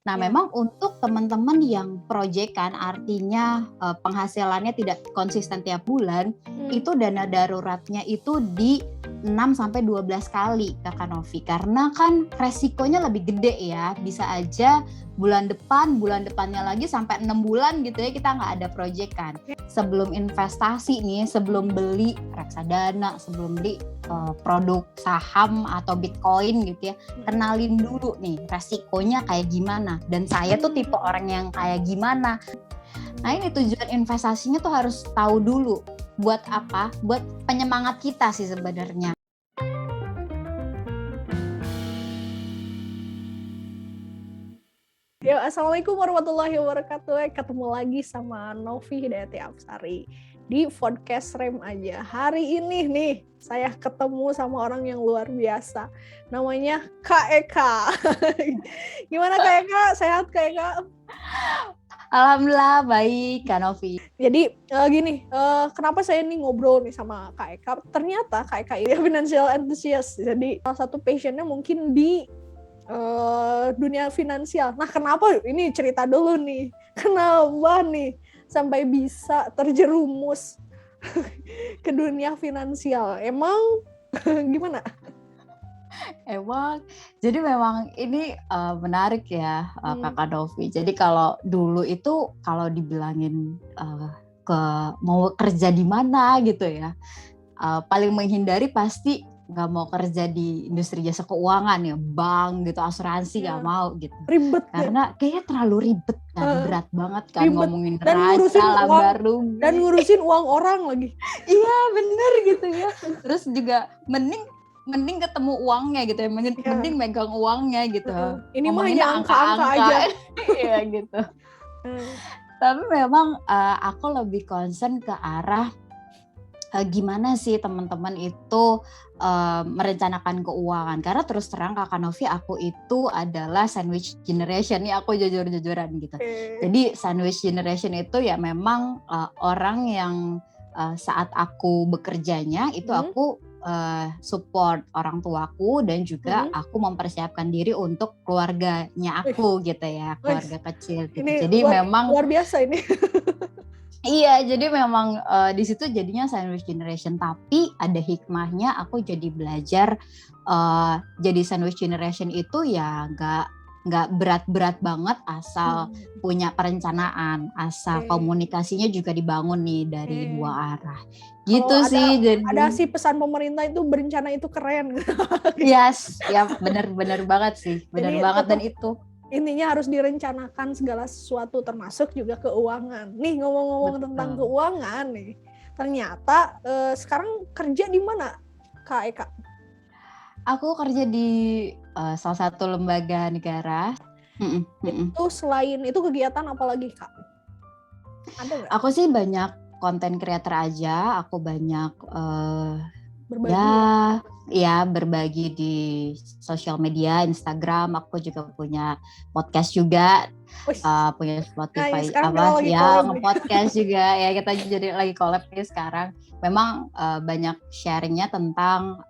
Nah, Iya. memang untuk teman-teman yang proyekan, artinya penghasilannya tidak konsisten tiap bulan, itu dana daruratnya itu di 6 sampai 12 kali Kakak Novi. Karena kan resikonya lebih gede ya. Bisa aja bulan depannya lagi sampai 6 bulan gitu ya kita nggak ada proyekan. Sebelum investasi nih, sebelum beli reksadana, sebelum beli produk saham atau Bitcoin gitu ya, kenalin dulu nih resikonya kayak gimana, dan saya tuh tipe orang yang kayak gimana. Nah, ini tujuan investasinya tuh harus tahu dulu. Buat apa? Buat penyemangat kita sih sebenarnya. Ya, Assalamualaikum warahmatullahi wabarakatuh. Ketemu lagi sama Novi Hidayati Apsari di podcast Rem Aja. Hari ini nih, saya ketemu sama orang yang luar biasa. Namanya Kak Eka. Gimana Kak Eka? Sehat Kak Eka? Alhamdulillah baik Kak Novi. Jadi gini, kenapa saya nih ngobrol nih sama Kak Eka? Ternyata Kak Eka ini financial enthusiast. Jadi salah satu passionnya mungkin di dunia finansial. Nah, kenapa ini cerita dulu nih? Kenapa nih sampai bisa terjerumus ke dunia finansial? Emang gimana? Emang, jadi memang ini menarik ya Kakak Novi. Jadi kalau dulu itu kalau dibilangin mau kerja di mana gitu ya, paling menghindari pasti nggak mau kerja di industri jasa keuangan ya, bank gitu, asuransi nggak mau gitu. Ribet karena kayaknya terlalu ribet kan, berat banget kan, ribet. ngomongin Dan raca, laba rugi, dan ngurusin uang orang lagi. Iya bener gitu ya. Terus juga mending ketemu uangnya gitu ya, mending megang uangnya gitu. Ini mah hanya angka-angka aja. Iya gitu. Tapi memang aku lebih concern ke arah gimana sih teman-teman itu merencanakan keuangan. Karena terus terang Kakak Novi, aku itu adalah sandwich generation nih, aku jujur-jujuran gitu. Jadi sandwich generation itu ya memang orang yang saat aku bekerjanya itu aku support orang tuaku dan juga aku mempersiapkan diri untuk keluarganya aku gitu ya, keluarga kecil gitu. Ini jadi memang luar biasa ini. Iya, jadi memang di situ jadinya sandwich generation, tapi ada hikmahnya. Aku jadi belajar jadi sandwich generation itu ya nggak berat-berat banget, asal punya perencanaan, asal komunikasinya juga dibangun nih dari dua arah. Gitu sih. Jadi ada sih pesan pemerintah itu berencana itu keren. Yes, ya benar banget sih, benar banget. Dan itu intinya harus direncanakan segala sesuatu termasuk juga keuangan. Nih ngomong-ngomong tentang keuangan nih, ternyata sekarang kerja di mana Kak Eka? Aku kerja di salah satu lembaga negara. Itu selain itu kegiatan apa lagi Kak? Ada nggak? Aku sih banyak konten creator aja. Aku banyak berbagi berbagi di sosial media, Instagram. Aku juga punya podcast juga, punya Spotify nge-podcast juga ya. Kita jadi lagi collab nih sekarang. Memang banyak sharingnya tentang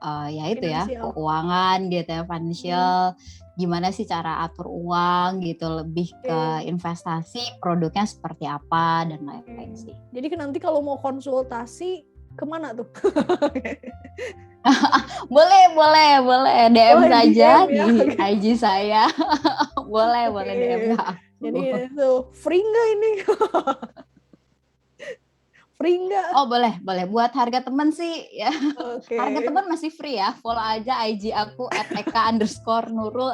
keuangan gitu ya, financial, gimana sih cara atur uang gitu, lebih ke investasi, produknya seperti apa dan lain-lain sih. Jadi nanti kalau mau konsultasi kemana tuh? boleh DM saja di IG saya. boleh DM. Jadi itu free nggak ini? Free nggak? Oh boleh. Buat harga teman sih ya. Harga teman masih free ya. Follow aja IG aku @eka_nurul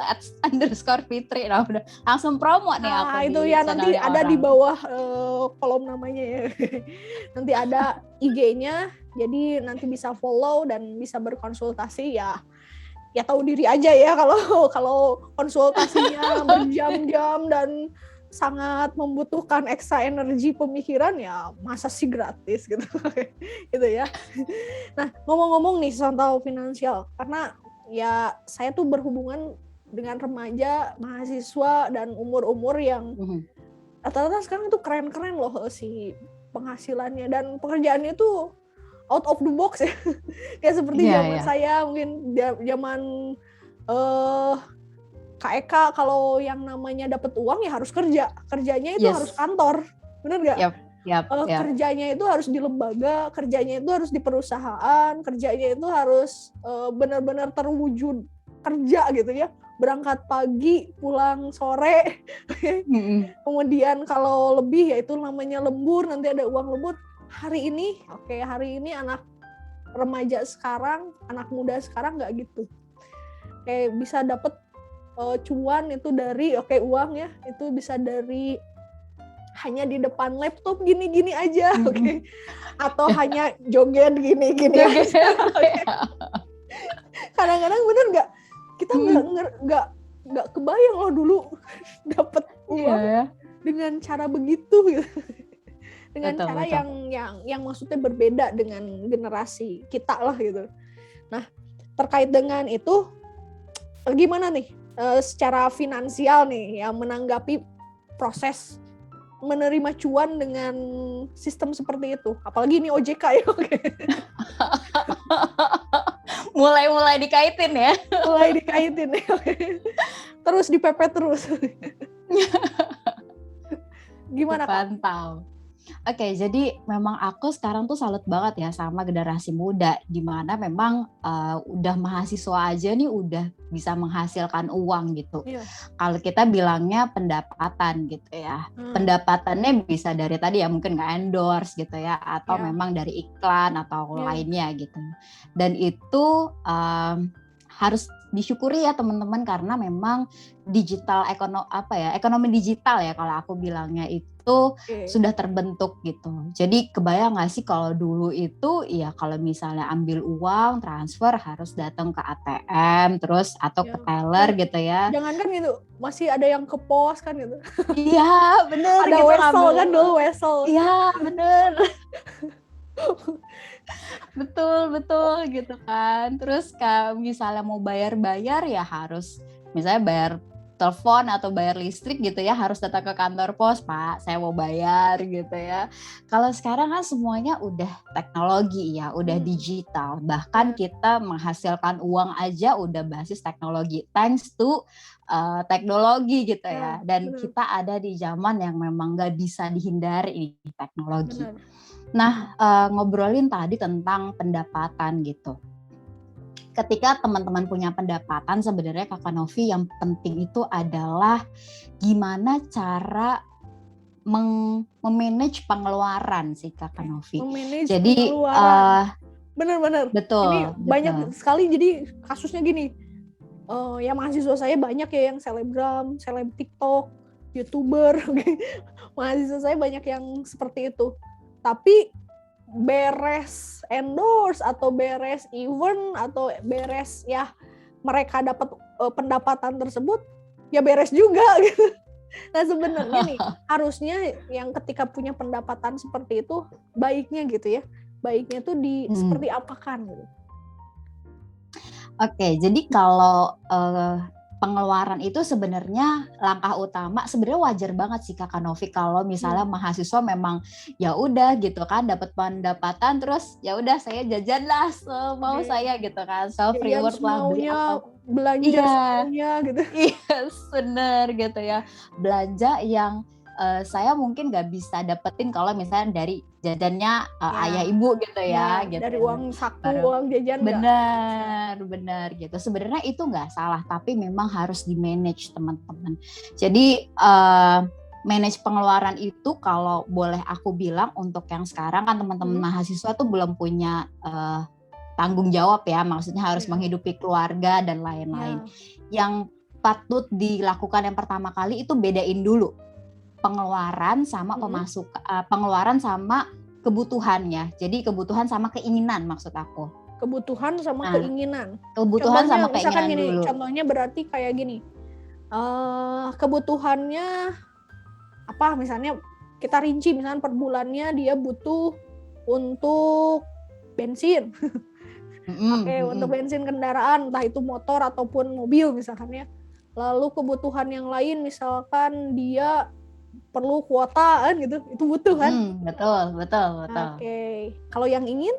@_fitri. Nah udah langsung promo nih aku. Itu ya nanti ada di bawah kolom namanya ya. Nanti ada IG-nya. Jadi nanti bisa follow dan bisa berkonsultasi ya tahu diri aja ya kalau konsultasinya berjam-jam dan sangat membutuhkan ekstra energi pemikiran, ya masa sih gratis gitu. Gitu ya. Nah, ngomong-ngomong nih soal finansial, karena ya saya tuh berhubungan dengan remaja, mahasiswa dan umur-umur yang rata-rata sekarang tuh keren-keren loh si penghasilannya dan pekerjaannya tuh out of the box ya. Kayak seperti zaman saya, mungkin zaman Kak Eka kalau yang namanya dapat uang ya harus kerjanya itu harus kantor, bener nggak? Yap. Kerjanya itu harus di lembaga, kerjanya itu harus di perusahaan, kerjanya itu harus benar-benar terwujud kerja gitu ya, berangkat pagi pulang sore. Kemudian kalau lebih ya itu namanya lembur, nanti ada uang lembur. Hari ini anak remaja sekarang, anak muda sekarang nggak gitu, kayak bisa dapat cuan itu dari uang ya, itu bisa dari hanya di depan laptop gini-gini aja, atau hanya joget gini-gini aja. Kadang-kadang bener nggak, kita nggak kebayang loh dulu dapat uang dengan cara begitu gitu. Dengan betul, cara yang maksudnya berbeda dengan generasi kita lah gitu. Nah, terkait dengan itu gimana nih secara finansial nih yang menanggapi proses menerima cuan dengan sistem seperti itu, apalagi ini OJK ya. mulai dikaitin ya. Terus dipepet terus. Gimana Kak? Pantau. Oke, jadi memang aku sekarang tuh salut banget ya sama generasi muda, di mana memang udah mahasiswa aja nih udah bisa menghasilkan uang gitu. Kalau kita bilangnya pendapatan gitu ya, pendapatannya bisa dari tadi ya mungkin nggak endorse gitu ya, atau memang dari iklan atau lainnya gitu. Dan itu harus disyukuri ya teman-teman, karena memang ekonomi digital ya kalau aku bilangnya itu sudah terbentuk gitu. Jadi kebayang nggak sih kalau dulu itu ya kalau misalnya ambil uang transfer harus datang ke ATM terus atau ke teller gitu ya. Jangankan gitu, masih ada yang ke pos kan gitu. Iya bener. Ada gitu, wesel kan dulu wesel. Iya bener. betul gitu kan. Terus kalau misalnya mau bayar ya harus misalnya bayar telepon atau bayar listrik gitu ya harus datang ke kantor pos, Pak, saya mau bayar gitu ya. Kalau sekarang kan semuanya udah teknologi ya, udah digital. Bahkan kita menghasilkan uang aja udah basis teknologi, thanks to teknologi gitu ya. Dan kita ada di zaman yang memang gak bisa dihindari teknologi. Nah, ngobrolin tadi tentang pendapatan gitu. Ketika teman-teman punya pendapatan, sebenarnya Kakak Novi yang penting itu adalah gimana cara memanage pengeluaran sih Kakak Novi. Jadi benar-benar. Betul. Ini banyak sekali, jadi kasusnya gini. Ya mahasiswa saya banyak ya yang selebgram, seleb TikTok, YouTuber. Mahasiswa saya banyak yang seperti itu. Tapi beres endorse atau beres event atau beres ya mereka dapat pendapatan tersebut ya beres juga gitu. Nah sebenarnya nih harusnya yang ketika punya pendapatan seperti itu baiknya gitu ya, baiknya tuh seperti apakan gitu. Oke, jadi kalau pengeluaran itu sebenarnya langkah utama, sebenarnya wajar banget sih Kakak Novi kalau misalnya mahasiswa memang ya udah gitu kan dapat pendapatan terus ya udah saya jajan lah mau saya gitu kan, self reward lah, beli apa, belanja semuanya gitu. Iya bener gitu ya, belanja yang saya mungkin nggak bisa dapetin kalau misalnya dari jajannya ayah ibu gitu ya, gitu. Dari uang saku, uang jajan benar gitu. Sebenarnya itu nggak salah, tapi memang harus di manage teman-teman. Jadi manage pengeluaran itu kalau boleh aku bilang untuk yang sekarang kan teman-teman mahasiswa tuh belum punya tanggung jawab ya, maksudnya harus menghidupi keluarga dan lain-lain. Yang patut dilakukan yang pertama kali itu bedain dulu pengeluaran sama pengeluaran sama kebutuhannya. Jadi kebutuhan sama keinginan maksud aku. Kebutuhan sama keinginan. Kebutuhan contohnya, sama keinginan gini, dulu. Contohnya berarti kayak gini. Kebutuhannya apa? Misalnya kita rinci, misalnya per bulannya dia butuh untuk bensin. Untuk bensin kendaraan, entah itu motor ataupun mobil misalkan ya. Lalu kebutuhan yang lain misalkan dia perlu kuota kan gitu, itu butuh kan? Betul. Oke. Kalau yang ingin,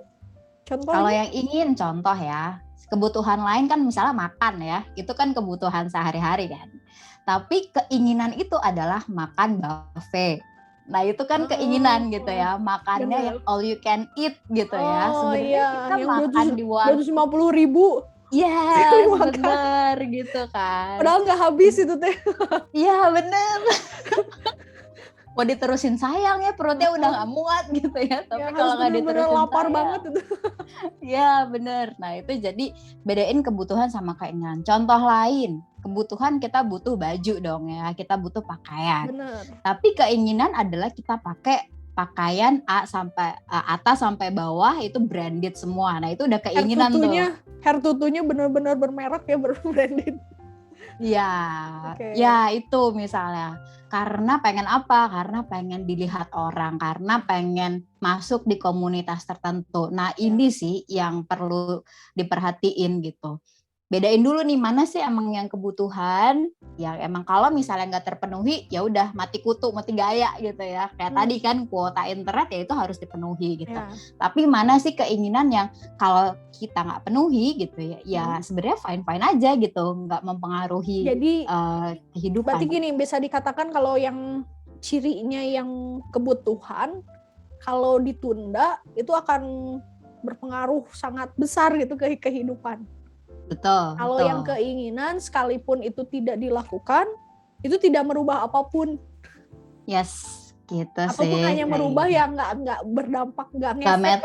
contohnya? Kalau yang ingin contoh ya, Kebutuhan lain kan misalnya makan ya, itu kan kebutuhan sehari-hari kan. Tapi keinginan itu adalah makan buffet. Nah itu kan keinginan gitu ya, makannya yang all you can eat gitu ya. Sebenarnya kita yang makan di warung 250.000. Yes, bener gitu kan. Padahal nggak habis itu teh. Iya bener. Mau diterusin sayang ya, perutnya udah nggak muat gitu ya. Tapi kalau nggak diterusin lapar sayang, banget itu. ya bener. Nah itu jadi bedain kebutuhan sama keinginan. Contoh lain, kebutuhan kita butuh baju dong ya, kita butuh pakaian. Bener. Tapi keinginan adalah kita pakai pakaian atas sampai bawah itu branded semua. Nah itu udah keinginan hair tutunya benar-benar bermerek ya, berbranded. Ya, ya itu misalnya. Karena pengen apa? Karena pengen dilihat orang, karena pengen masuk di komunitas tertentu. Nah ini sih yang perlu diperhatiin gitu. Bedain dulu nih, mana sih emang yang kebutuhan, yang emang kalau misalnya nggak terpenuhi, ya udah mati kutu, mati gaya gitu ya. Kayak tadi kan kuota internet ya itu harus dipenuhi gitu. Tapi mana sih keinginan yang kalau kita nggak penuhi gitu ya, ya sebenarnya fine-fine aja gitu, nggak mempengaruhi kehidupan. Berarti gini, bisa dikatakan kalau yang cirinya yang kebutuhan, kalau ditunda itu akan berpengaruh sangat besar gitu ke kehidupan. Betul. Kalau yang keinginan sekalipun itu tidak dilakukan, itu tidak merubah apapun. Yes, gitu ataupun sih. Ataupun hanya merubah ya nggak berdampak, nggak ngefek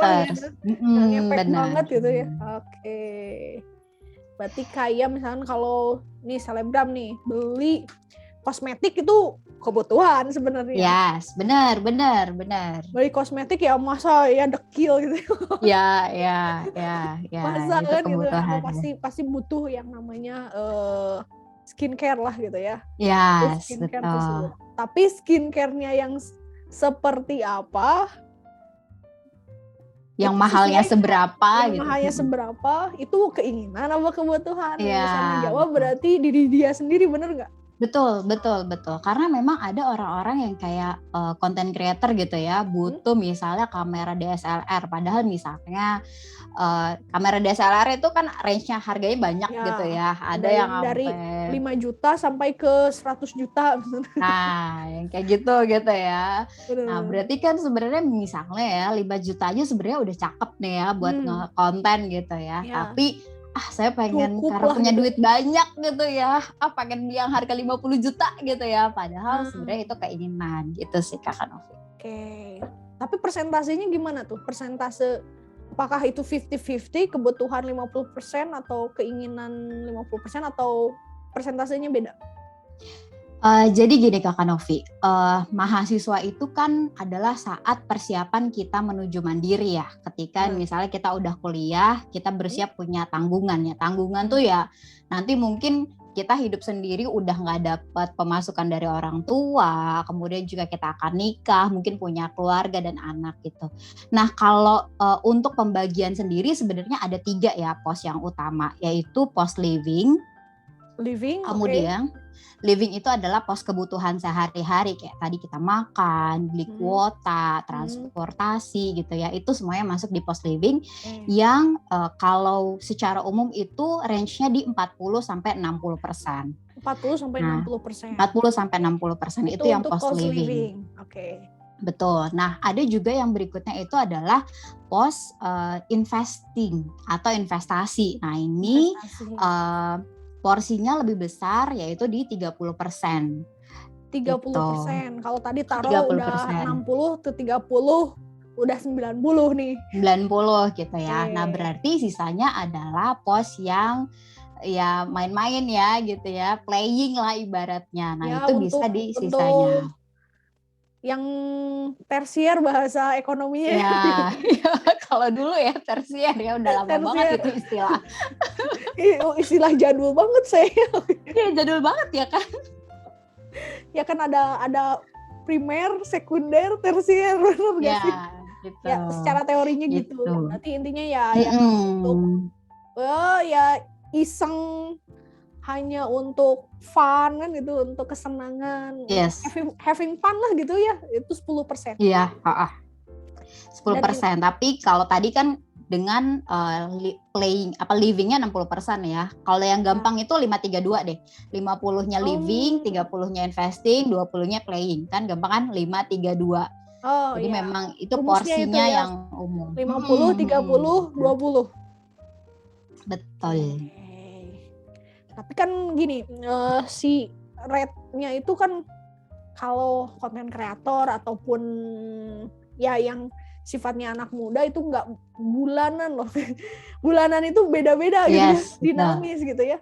banget gitu ya. Oke. Berarti kayak misalkan kalau nih selebgram nih beli kosmetik itu kebutuhan sebenarnya. Yes, benar. Beli kosmetik ya masa ya dekil gitu. Ya. Masa itu kan kebutuhan. Gitu, pasti butuh yang namanya skincare lah gitu ya. Yes, skincare betul. Tersebut. Tapi skincare-nya yang seperti apa? Yang mahalnya seberapa gitu. Mahalnya seberapa itu keinginan apa kebutuhan? Ya, bisa menjawab berarti diri dia sendiri, bener nggak? Betul. Karena memang ada orang-orang yang kayak content creator gitu ya, butuh misalnya kamera DSLR. Padahal misalnya kamera DSLR itu kan range-nya harganya banyak gitu ya. Ada yang dari 5 juta sampai ke 100 juta. Nah, yang kayak gitu ya. Nah, berarti kan sebenarnya misalnya ya 5 juta aja sebenarnya udah cakep nih ya buat nge-konten gitu ya. Tapi saya pengen cukup karena punya gitu. duit banyak gitu ya, pengen beli yang harga 50 juta gitu ya, padahal sebenarnya itu keinginan gitu sih Kak Novi. Oke. Tapi persentasenya gimana tuh? Persentase apakah itu 50-50, kebutuhan 50% atau keinginan 50% atau persentasenya beda? Jadi gini Kak Novi, mahasiswa itu kan adalah saat persiapan kita menuju mandiri ya. Ketika misalnya kita udah kuliah, kita bersiap punya tanggungan ya. Tanggungan tuh ya nanti mungkin kita hidup sendiri udah nggak dapat pemasukan dari orang tua, kemudian juga kita akan nikah, mungkin punya keluarga dan anak gitu. Nah kalau untuk pembagian sendiri sebenarnya ada 3 ya pos yang utama, yaitu pos living, kemudian living itu adalah pos kebutuhan sehari-hari kayak tadi kita makan, beli kuota, transportasi gitu ya. Itu semuanya masuk di pos living yang kalau secara umum itu range-nya di 40-60%. 40-60%. 40-60% itu yang pos living. Oke. Betul. Nah, ada juga yang berikutnya itu adalah pos investing atau investasi. Nah, ini porsinya lebih besar yaitu di 30%. 30%. Gitu. Kalau tadi taruh 30%. Udah 60 ke 30 udah 90 nih. 90 gitu ya. Nah, berarti sisanya adalah pos yang ya main-main ya gitu ya, playing lah ibaratnya. Nah, itu bisa di sisanya. Yang tersier bahasa ekonominya. Ya, kalau dulu ya tersier ya udah lama banget itu istilah. Istilah jadul banget saya. Iya, jadul banget ya kan. Ya kan ada primer, sekunder, tersier, benar nggak sih? Gitu. Ya secara teorinya gitu. Berarti intinya ya untuk ya iseng, hanya untuk fun kan gitu, untuk kesenangan, having fun lah gitu ya, itu 10%. Iya, 10%. Tapi kalau tadi kan dengan livingnya 60% ya. Kalau yang gampang itu 5-3-2 deh. 50-nya living, 30-nya investing, 20-nya playing. Kan gampang kan? 5-3-2. Jadi memang itu rumusnya porsinya itu ya, yang umum. 50, 30, 20. Betul. Tapi kan gini, si rate-nya itu kan kalau konten kreator ataupun ya yang sifatnya anak muda itu nggak bulanan loh. Bulanan itu beda-beda gitu, dinamis gitu ya.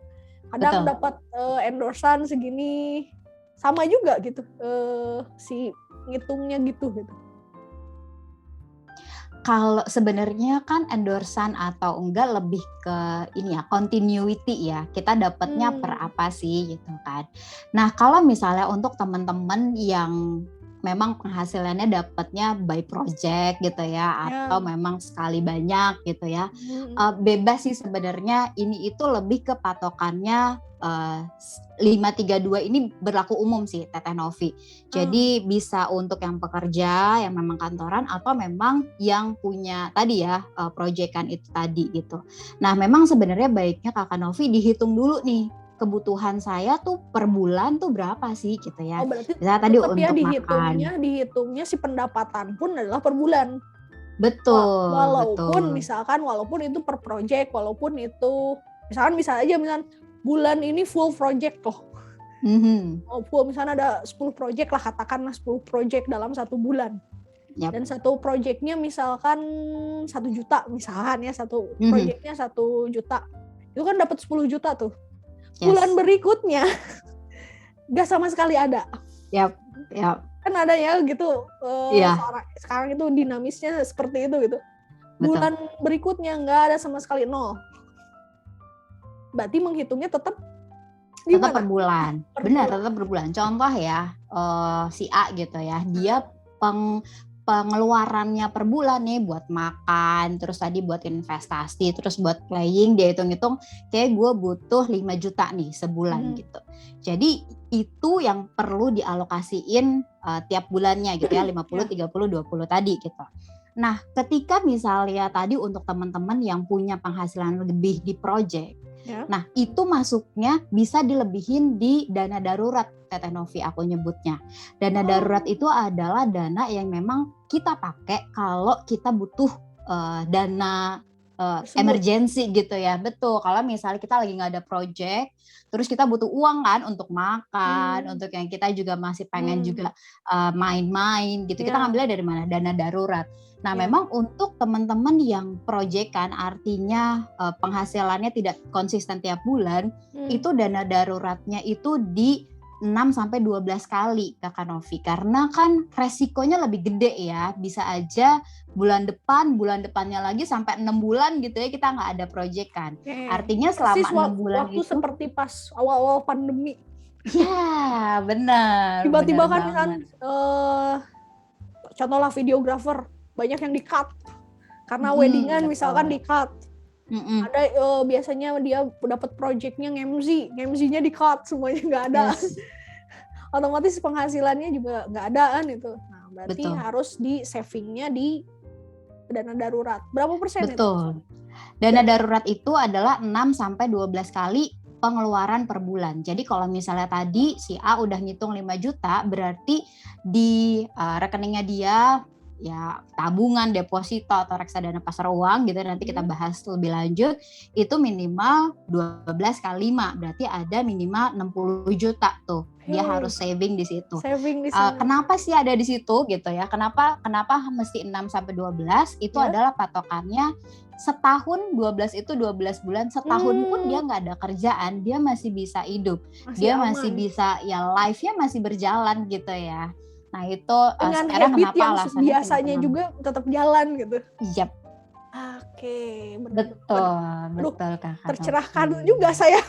Kadang dapat endorsan segini, sama juga gitu si ngitungnya gitu. Kalau sebenarnya kan endorsan atau enggak lebih ke ini ya, continuity ya. Kita dapatnya per apa sih gitu kan. Nah, kalau misalnya untuk teman-teman yang memang penghasilannya dapatnya by project gitu ya, atau memang sekali banyak gitu ya, bebas sih sebenarnya. Ini itu lebih ke patokannya 5-3-2 ini berlaku umum sih Teteh Novi. Jadi bisa untuk yang pekerja, yang memang kantoran, atau memang yang punya tadi ya proyekan itu tadi gitu. Nah memang sebenarnya baiknya Kakak Novi dihitung dulu nih, kebutuhan saya tuh per bulan tuh berapa sih gitu ya. Berarti misalnya tadi untuk ya makan. dihitungnya si pendapatan pun adalah per bulan. Betul. Walaupun misalkan itu per project, walaupun itu misalkan bisa aja bulan ini full project loh. Full misalnya ada 10 project lah, katakanlah 10 project dalam 1 bulan. Dan satu projectnya misalkan 1 juta misalkan ya, satu projectnya 1 juta. Itu kan dapat 10 juta tuh. Bulan berikutnya gak sama sekali ada. Kan ada ya gitu. Sekarang itu dinamisnya seperti itu gitu. Bulan berikutnya nggak ada sama sekali, 0. Berarti menghitungnya tetap per bulan. Benar, tetap per bulan. Contoh ya, si A gitu ya, dia pengeluarannya per bulan nih buat makan, terus tadi buat investasi, terus buat playing, dia hitung-hitung kayak gue butuh 5 juta nih sebulan gitu. Jadi itu yang perlu dialokasiin tiap bulannya gitu ya, 50, 30, 20 tadi gitu. Nah, ketika misalnya tadi untuk teman-teman yang punya penghasilan lebih di project, nah itu masuknya bisa dilebihin di dana darurat, Teteh Novi aku nyebutnya. Dana darurat itu adalah dana yang memang kita pakai kalau kita butuh dana emergency gitu ya. Betul, kalau misalnya kita lagi nggak ada project, terus kita butuh uang kan untuk makan, untuk yang kita juga masih pengen juga main-main gitu. Kita ngambilnya dari mana? Dana darurat. Nah memang untuk teman-teman yang proyekan, artinya penghasilannya tidak konsisten tiap bulan, itu dana daruratnya itu di 6-12 kali Kakak Novi, karena kan resikonya lebih gede ya, bisa aja bulan depannya lagi sampai 6 bulan gitu ya kita nggak ada proyekan. Artinya selama 6 bulan waktu itu seperti pas awal-awal pandemi. Ya benar. Tiba-tiba kan contohlah videographer banyak yang di-cut karena weddingan misalkan di-cut. Ada biasanya dia dapat projectnya nge-MC-nya di-cut, semuanya nggak ada. Otomatis penghasilannya juga nggak ada kan itu. Nah berarti harus di savingnya di dana darurat. Berapa persen itu? Dana darurat itu adalah 6-12 kali pengeluaran per bulan. Jadi kalau misalnya tadi si A udah ngitung 5 juta, berarti di rekeningnya dia ya tabungan, deposito atau reksadana pasar uang gitu, nanti kita bahas lebih lanjut, itu minimal 12 kali 5, berarti ada minimal 60 juta tuh. Dia harus saving di situ. Kenapa sih ada di situ gitu ya? Kenapa mesti 6-12? Itu adalah patokannya setahun, 12 itu 12 bulan, setahun pun dia nggak ada kerjaan, dia masih bisa hidup, dia masih bisa ya life-nya masih berjalan gitu ya. Nah itu dengan sekarang habit kenapa yang alasannya biasanya juga tetap jalan gitu. Yap. Oke, betul Kakak. Tercerahkan juga saya.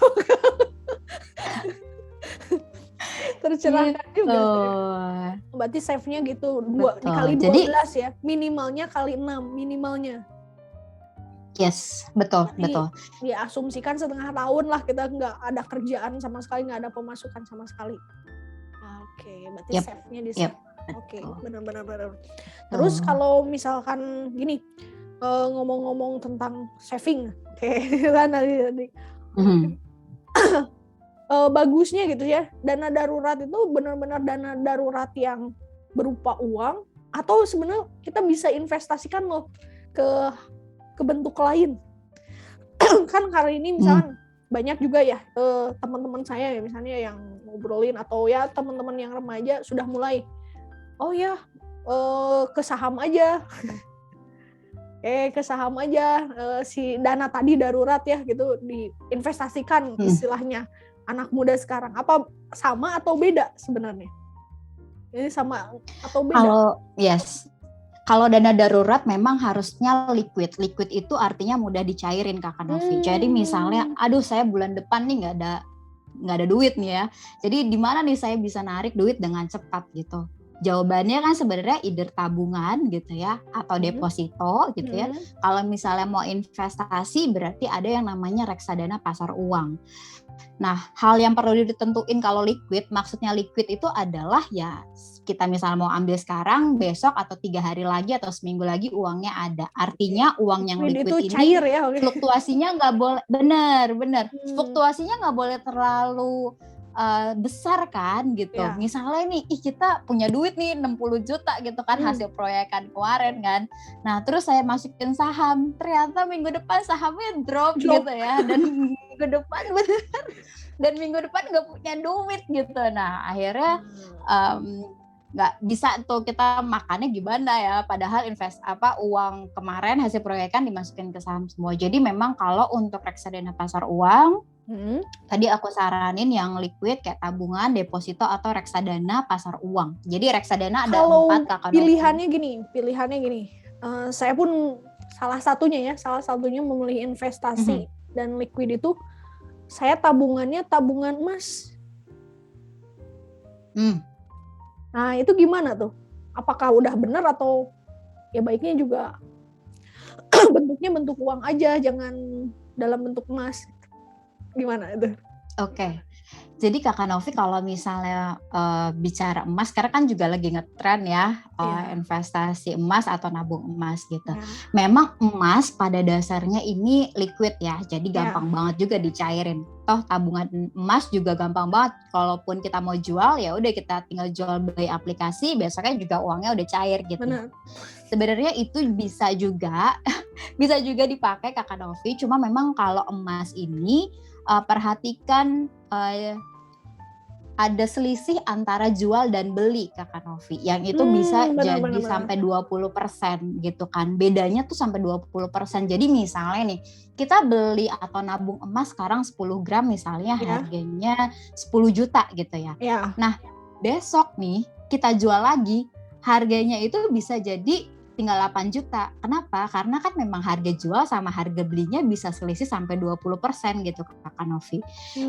Tercerahkan juga saya. Berarti save-nya gitu dikali 12 ya. Minimalnya kali 6 minimalnya. Yes, betul. Diasumsikan setengah tahun lah kita nggak ada kerjaan sama sekali, nggak ada pemasukan sama sekali. Oke, berarti save-nya di sana. Oke, benar. Terus kalau misalkan gini, ngomong-ngomong tentang saving, kayak kan tadi. Bagusnya gitu ya, dana darurat itu benar-benar dana darurat yang berupa uang, atau sebenarnya kita bisa investasikan loh ke bentuk lain. Kan hari ini misalkan banyak juga ya teman-teman saya ya, misalnya yang ngobrolin, atau ya teman-teman yang remaja sudah mulai, oh ya ke saham aja. Ke saham aja, si dana tadi darurat ya gitu diinvestasikan istilahnya anak muda sekarang. Apa sama atau beda sebenarnya? Ini sama atau beda? Kalau dana darurat memang harusnya liquid. Liquid itu artinya mudah dicairin, Kakak Novi. Jadi misalnya, aduh saya bulan depan nih nggak ada duit nih ya. Jadi di mana nih saya bisa narik duit dengan cepat gitu? Jawabannya kan sebenarnya either tabungan gitu ya, atau deposito gitu ya. Kalau misalnya mau investasi berarti ada yang namanya reksadana pasar uang. Nah, hal yang perlu ditentuin kalau liquid, maksudnya liquid itu adalah ya kita misalnya mau ambil sekarang, besok atau 3 hari lagi atau seminggu lagi uangnya ada. Artinya uang yang liquid itu ini cair ya, fluktuasinya nggak boleh, benar. Fluktuasinya nggak boleh terlalu besar kan gitu. Ya. Misalnya nih, kita punya duit nih 60 juta gitu kan hasil proyekan kemarin kan. Nah, terus saya masukin saham, ternyata minggu depan sahamnya drop. Gitu ya. Dan minggu depan dan minggu depan nggak punya duit gitu. Nah, akhirnya nggak bisa tuh kita makannya gimana ya, padahal uang kemarin hasil proyekan dimasukin ke saham semua. Jadi memang kalau untuk reksadana pasar uang, tadi aku saranin yang liquid kayak tabungan, deposito, atau reksadana pasar uang. Jadi reksadana ada 4, Kakak. Pilihannya gini, saya pun salah satunya memilih investasi dan liquid itu, saya tabungannya tabungan emas. Nah itu gimana tuh? Apakah udah benar atau ya baiknya juga bentuknya bentuk uang aja, jangan dalam bentuk emas? Gimana itu? Oke. Jadi Kakak Novi kalau misalnya bicara emas, sekarang kan juga lagi ngetren ya, investasi emas atau nabung emas gitu. Memang emas pada dasarnya ini liquid ya, jadi gampang banget juga dicairin. Toh tabungan emas juga gampang banget. Kalaupun kita mau jual, ya udah kita tinggal jual beli aplikasi, besoknya juga uangnya udah cair gitu. Benar. Sebenarnya itu bisa juga dipakai Kakak Novi. Cuma memang kalau emas ini perhatikan ada selisih antara jual dan beli, Kakak Novi. Yang itu bisa jadi sampai 20% gitu kan. Bedanya tuh sampai 20%. Jadi misalnya nih, kita beli atau nabung emas sekarang 10 gram misalnya harganya 10 juta gitu ya. Nah, besok nih kita jual lagi, harganya itu bisa jadi tinggal 8 juta. Kenapa? Karena kan memang harga jual sama harga belinya bisa selisih sampai 20% gitu, Kakak Novi.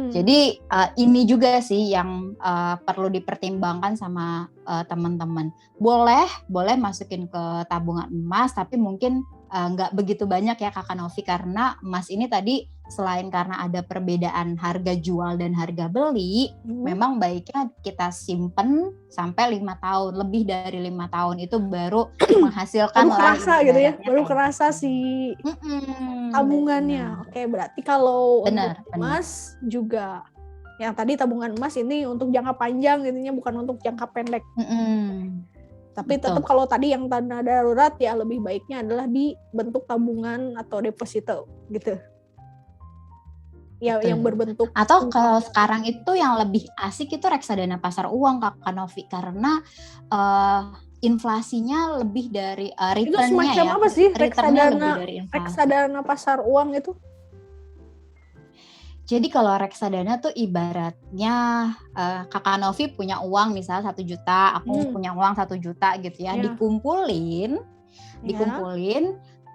Jadi ini juga sih yang perlu dipertimbangkan sama teman-teman. Boleh masukin ke tabungan emas, tapi mungkin nggak begitu banyak ya Kakak Novi, karena emas ini tadi selain karena ada perbedaan harga jual dan harga beli, memang baiknya kita simpen sampai 5 tahun, lebih dari 5 tahun itu baru menghasilkan baru kerasa si tabungannya. Oke, berarti kalau untuk emas juga yang tadi tabungan emas ini untuk jangka panjang, intinya bukan untuk jangka pendek. Tapi tetap kalau tadi yang dana darurat ya lebih baiknya adalah di bentuk tabungan atau deposito gitu. Ya, yang berbentuk. Atau kalau sekarang itu yang lebih asik itu reksadana pasar uang, Kakak Novi, karena inflasinya lebih dari returnnya. Itu semacam apa sih reksadana pasar uang itu? Jadi kalau reksadana tuh ibaratnya Kakak Novi punya uang misalnya 1 juta, aku punya uang 1 juta gitu ya, dikumpulin,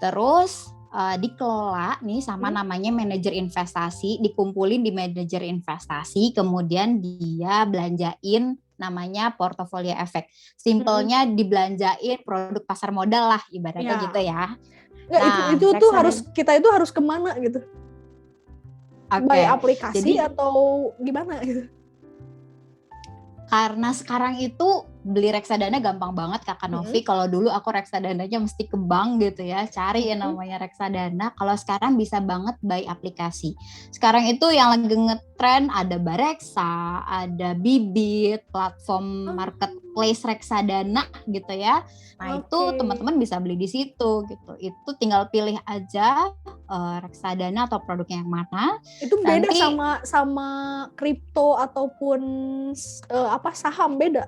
terus dikelola nih sama namanya manajer investasi, dikumpulin di manajer investasi, kemudian dia belanjain namanya portofolio efek. Simpelnya dibelanjain produk pasar modal lah ibaratnya gitu ya. Itu tuh kita harus kemana gitu? By aplikasi atau gimana gitu? Karena sekarang itu beli reksadana gampang banget Kakak Novi. Kalau dulu aku reksadananya mesti ke bank gitu ya, cari yang namanya reksadana. Kalau sekarang bisa banget by aplikasi. Sekarang itu yang lagi ngetren ada Bareksa, ada Bibit, platform marketplace reksadana gitu ya. Nah itu teman-teman bisa beli di situ gitu. Itu tinggal pilih aja reksadana atau produknya yang mana. Itu beda sama kripto ataupun saham, beda?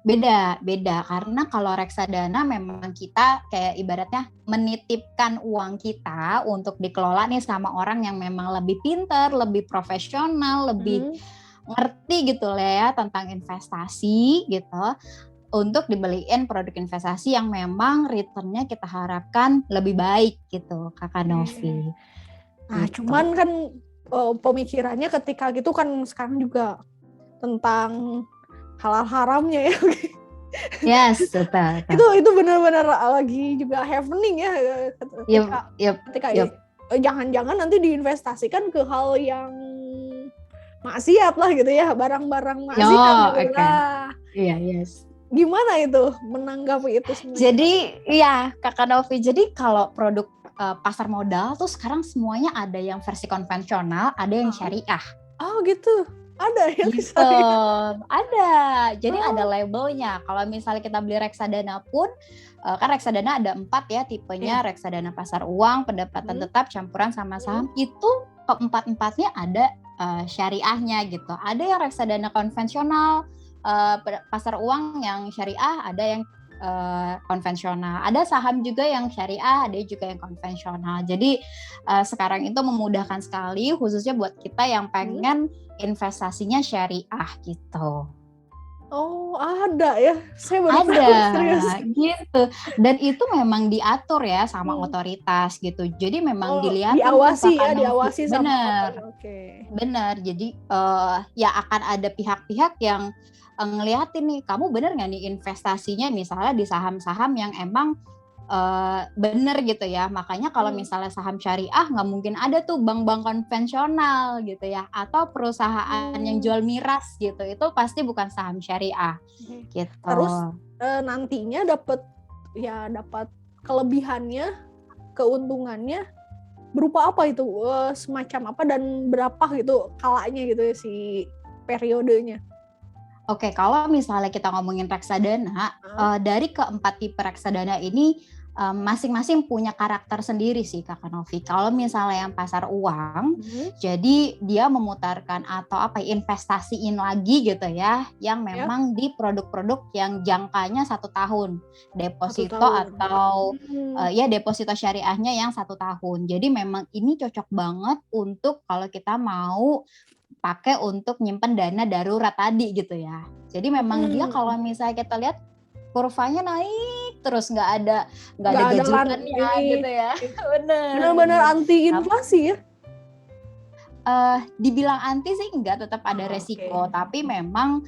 Beda karena kalau reksadana memang kita kayak ibaratnya menitipkan uang kita untuk dikelola nih sama orang yang memang lebih pintar, lebih profesional, lebih ngerti gitu lah ya tentang investasi gitu, untuk dibeliin produk investasi yang memang returnnya kita harapkan lebih baik gitu Kakak Novi. Nah gitu. Cuman kan pemikirannya ketika gitu kan sekarang juga tentang halal haramnya ya. Yes, betul. Itu benar-benar lagi juga happening ya ketika jangan-jangan nanti diinvestasikan ke hal yang maksiat lah gitu ya, barang-barang maksiat gitu lah. Iya, yes. Gimana itu menanggapi itu semua? Jadi iya Kakak Novi, jadi kalau produk pasar modal tuh sekarang semuanya ada yang versi konvensional, ada yang syariah. Oh gitu. Ada yang gitu. Ada. Jadi ada labelnya. Kalau misalnya kita beli reksadana pun, kan reksadana ada 4 ya tipenya, reksadana pasar uang, pendapatan tetap, campuran sama saham. Itu keempat-empatnya ada syariahnya gitu. Ada yang reksadana konvensional, pasar uang yang syariah, ada yang konvensional. Ada saham juga yang syariah, ada juga yang konvensional. Jadi sekarang itu memudahkan sekali, khususnya buat kita yang pengen investasinya syariah gitu. Oh ada ya, saya baru ada serius gitu. Dan itu memang diatur ya sama otoritas gitu. Jadi memang dilihat diawasi bener. Bener. Jadi ya akan ada pihak-pihak yang ngeliatin nih, kamu bener nggak nih investasinya misalnya di saham-saham yang emang bener gitu ya. Makanya kalau misalnya saham syariah nggak mungkin ada tuh bank-bank konvensional gitu ya, atau perusahaan yang jual miras gitu, itu pasti bukan saham syariah gitu. Terus nantinya dapat kelebihannya, keuntungannya berupa apa itu, semacam apa dan berapa gitu kalanya gitu si periodenya. Oke, kalau misalnya kita ngomongin reksadana, dari keempat tipe reksadana ini masing-masing punya karakter sendiri sih Kakak Novi. Kalau misalnya yang pasar uang, jadi dia memutarkan atau investasiin lagi gitu ya, yang memang di produk-produk yang jangkanya 1 tahun, deposito atau deposito syariahnya yang 1 tahun. Jadi memang ini cocok banget untuk kalau kita mau pakai untuk nyimpen dana darurat tadi gitu ya. Jadi memang dia kalau misalnya kita lihat kurvanya naik terus, nggak ada gajiannya gitu ya. Benar-benar anti inflasi ya. Dibilang anti sih enggak, tetap ada resiko, tapi memang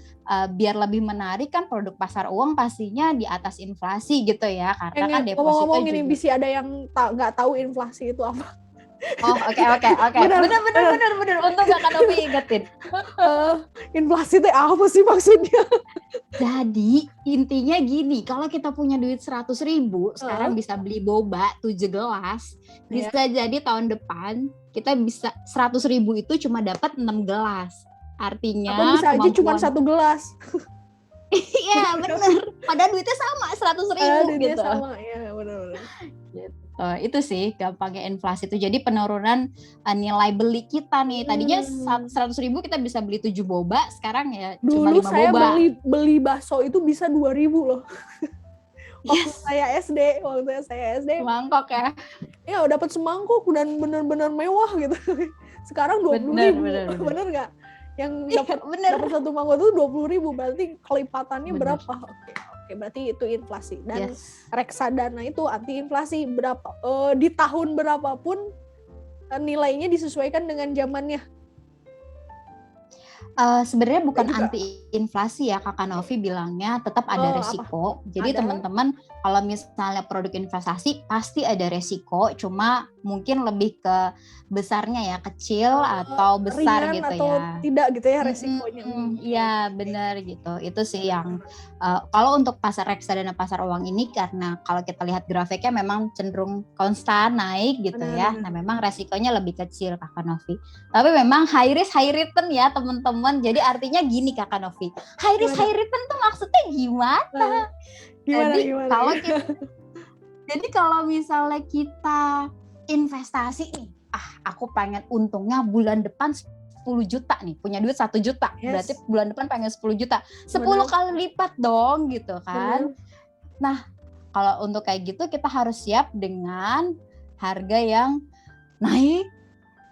biar lebih menarik kan produk pasar uang pastinya di atas inflasi gitu ya, karena kan deposito ngomong-ngomong juga. Ini bisa ada yang nggak tahu inflasi itu apa. Oh oke. Bener. Untung Kakak Novi ingetin. Inflasi itu apa sih maksudnya? Jadi intinya gini, kalau kita punya duit 100.000 sekarang bisa beli boba 7 gelas, bisa jadi tahun depan kita bisa 100.000 itu cuma dapat 6 gelas. Artinya atau bisa aja cuma 1 gelas. Iya bener. Padahal duitnya sama 100.000 gitu. Sama, ya benar. Gitu. Itu sih gampangnya inflasi itu. Jadi penurunan nilai beli kita nih. Tadinya 100.000 kita bisa beli 7 boba, sekarang ya cuma 5 boba. Dulu saya beli bakso itu bisa 2.000 loh. Waktu saya SD. Mangkok ya. Ya dapat semangkok dan benar-benar mewah gitu. Sekarang 20.000. Bener nggak? Yang dapat 1 mangkok itu 20.000, berarti kelipatannya berapa? Oke, berarti itu inflasi. Dan reksadana itu anti inflasi. Di tahun berapapun nilainya disesuaikan dengan zamannya. Sebenarnya bukan Juga. anti inflasi ya, Kakak Novi bilangnya, tetap ada resiko. Jadi Ada. teman-teman kalau misalnya produk investasi pasti ada resiko, cuma mungkin lebih ke besarnya ya, kecil atau besar Ringan gitu atau ya. tidak gitu ya resikonya. Iya benar gitu. Itu sih yang kalau untuk pasar reksadana pasar uang ini, karena kalau kita lihat grafiknya memang cenderung konstan naik gitu ya. Benar. Nah memang resikonya lebih kecil, Kakak Novi. Tapi memang high risk high return ya teman-teman. Jadi artinya gini, Kakak Novi, high risk high return tuh maksudnya gimana? Gimana? Jadi kalau misalnya kita investasi nih, aku pengen untungnya bulan depan 10 juta nih, punya duit 1 juta, berarti bulan depan pengen 10 juta, 10 kali lipat dong gitu kan. Nah kalau untuk kayak gitu kita harus siap dengan harga yang naik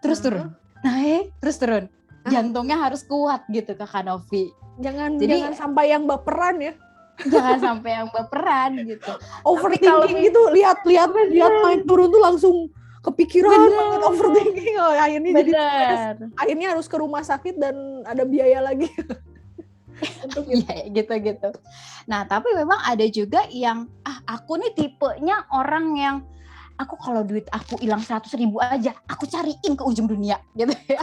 terus turun, naik terus turun, jantungnya harus kuat gitu Kakak Novi. Jangan sampai yang baperan ya. Jangan sampai yang baperan gitu. Overthinking gitu, lihat naik turun tuh langsung kepikiran banget, overthinking. Akhirnya jadi stres. Akhirnya harus ke rumah sakit dan ada biaya lagi. Untuk iya gitu. Nah tapi memang ada juga yang aku nih tipenya orang yang aku kalau duit aku hilang 100.000 aja aku cariin ke ujung dunia gitu ya.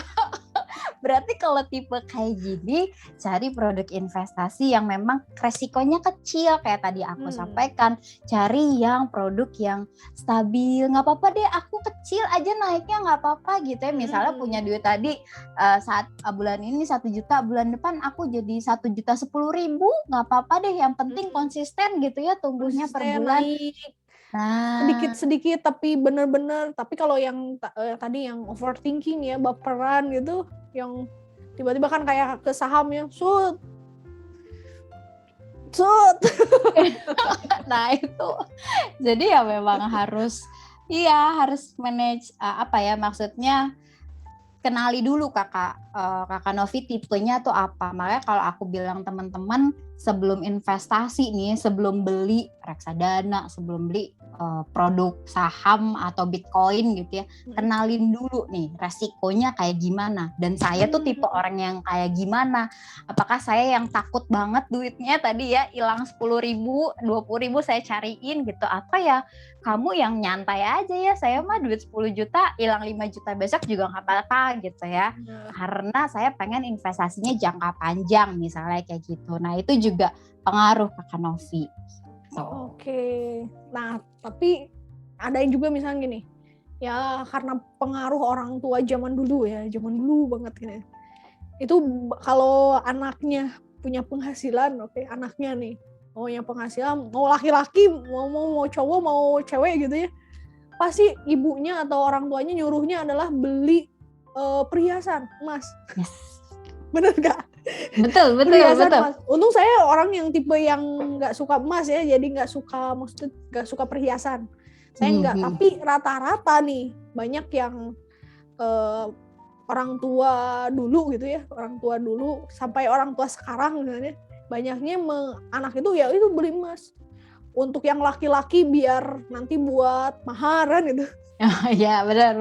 Berarti kalau tipe kayak gini, cari produk investasi yang memang resikonya kecil kayak tadi aku sampaikan. Cari yang produk yang stabil, nggak apa-apa deh aku kecil aja naiknya nggak apa-apa gitu ya. Misalnya punya duit tadi saat bulan ini 1 juta, bulan depan aku jadi 1.110.000, nggak apa-apa deh, yang penting konsisten gitu ya tumbuhnya per bulan. Nah, sedikit-sedikit tapi bener-bener. Tapi kalau yang tadi yang overthinking ya, baperan gitu, yang tiba-tiba kan kayak ke saham ya, sud. Nah itu jadi ya memang harus manage maksudnya kenali dulu kakak Novi tipenya tuh apa. Makanya kalau aku bilang teman-teman sebelum investasi nih, sebelum beli reksadana, sebelum beli produk saham atau Bitcoin gitu ya, kenalin dulu nih resikonya kayak gimana. Dan saya tuh tipe orang yang kayak gimana? Apakah saya yang takut banget duitnya tadi ya hilang 10.000, 20.000 saya cariin gitu, atau ya kamu yang nyantai aja ya, saya mah duit 10 juta hilang 5 juta besok juga nggak apa-apa gitu ya. Karena saya pengen investasinya jangka panjang misalnya kayak gitu. Nah itu juga pengaruh Kakak Novi. Oke. Nah tapi ada yang juga misalnya gini, ya karena pengaruh orang tua zaman dulu banget gini. Itu kalau anaknya punya penghasilan, anaknya nih maunya penghasilan, mau laki-laki, mau cowok, mau cewek gitu ya, pasti ibunya atau orang tuanya nyuruhnya adalah beli perhiasan emas. Yes. Bener gak? Betul. Emas. Untung saya orang yang tipe yang nggak suka emas ya, jadi nggak suka perhiasan. Saya nggak, tapi rata-rata nih banyak yang orang tua dulu gitu ya, orang tua dulu sampai orang tua sekarang misalnya, banyaknya anak itu ya itu beli emas. Untuk yang laki-laki biar nanti buat maharan gitu. Ya benar.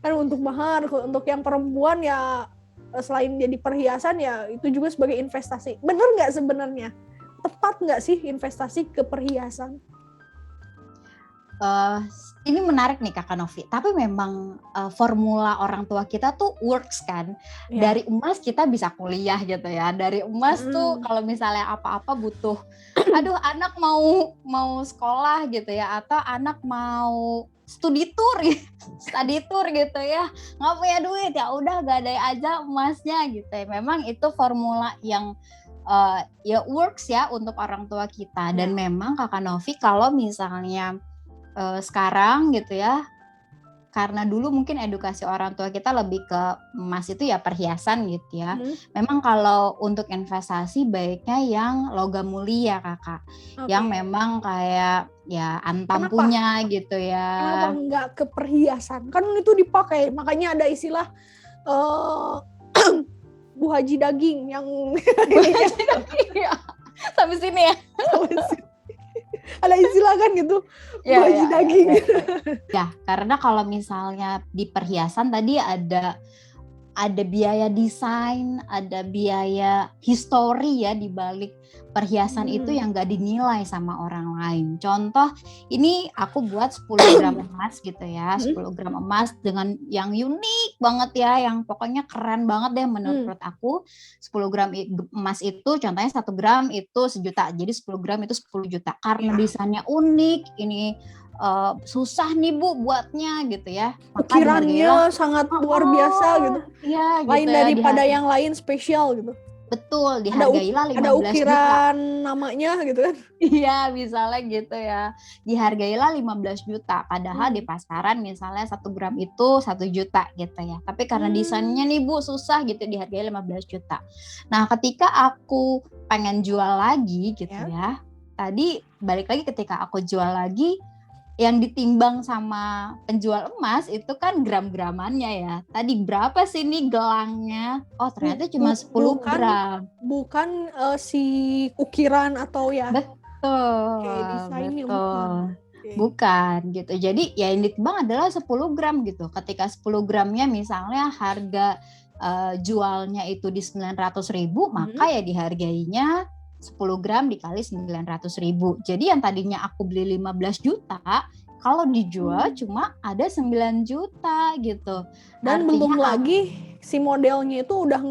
Kan untuk mahar, untuk yang perempuan ya selain jadi perhiasan ya itu juga sebagai investasi. Bener nggak sebenarnya? Tepat nggak sih investasi ke perhiasan? Ini menarik nih Kakak Novi, tapi memang formula orang tua kita tuh works kan. Dari emas kita bisa kuliah gitu ya, dari emas tuh kalau misalnya apa-apa butuh anak mau sekolah gitu ya, atau anak mau studi tour gitu ya, nggak punya duit ya udah gadai aja emasnya gitu ya. Memang itu formula yang ya works ya untuk orang tua kita. Dan memang Kakak Novi kalau misalnya sekarang gitu ya, karena dulu mungkin edukasi orang tua kita lebih ke emas itu ya perhiasan gitu ya. Memang kalau untuk investasi baiknya yang logam mulia Kakak, yang memang kayak ya Antam punya gitu ya. Kenapa nggak ke perhiasan? Kan itu dipakai, makanya ada istilah Bu Haji daging yang sampai sini ya. Ada istilah kan gitu, Bu Haji daging. Ya, karena kalau misalnya di perhiasan tadi ada ada biaya desain, ada biaya histori ya di balik perhiasan itu yang gak dinilai sama orang lain. Contoh, ini aku buat 10 gram emas gitu ya, 10 gram emas dengan yang unik banget ya, yang pokoknya keren banget deh menurut aku. 10 gram emas itu contohnya 1 gram itu 1 juta, jadi 10 gram itu 10 juta. Karena desainnya unik, ini susah nih Bu buatnya gitu ya. Maka ukirannya sangat luar biasa gitu. Iya, lain gitu daripada yang lain spesial gitu. Betul, dihargailah 15 ada ukiran juta. namanya gitu kan. Iya, misalnya gitu ya. Dihargailah 15 juta. Padahal di pasaran misalnya 1 gram itu 1 juta gitu ya. Tapi karena desainnya nih Bu susah gitu, dihargai 15 juta. Nah, ketika aku pengen jual lagi gitu ya. Tadi balik lagi ketika aku jual lagi, yang ditimbang sama penjual emas itu kan gram-gramannya ya. Tadi berapa sih nih gelangnya? Oh ternyata cuma 10 gram. Bukan si ukiran atau ya. Betul. Desainnya bukan gitu. Jadi ya yang ditimbang adalah 10 gram gitu. Ketika 10 gramnya misalnya harga jualnya itu di 900.000, maka ya dihargainya 10 gram dikali 900.000. Jadi yang tadinya aku beli 15 juta, kalau dijual cuma ada 9 juta gitu. Dan artinya, belum lagi si modelnya itu udah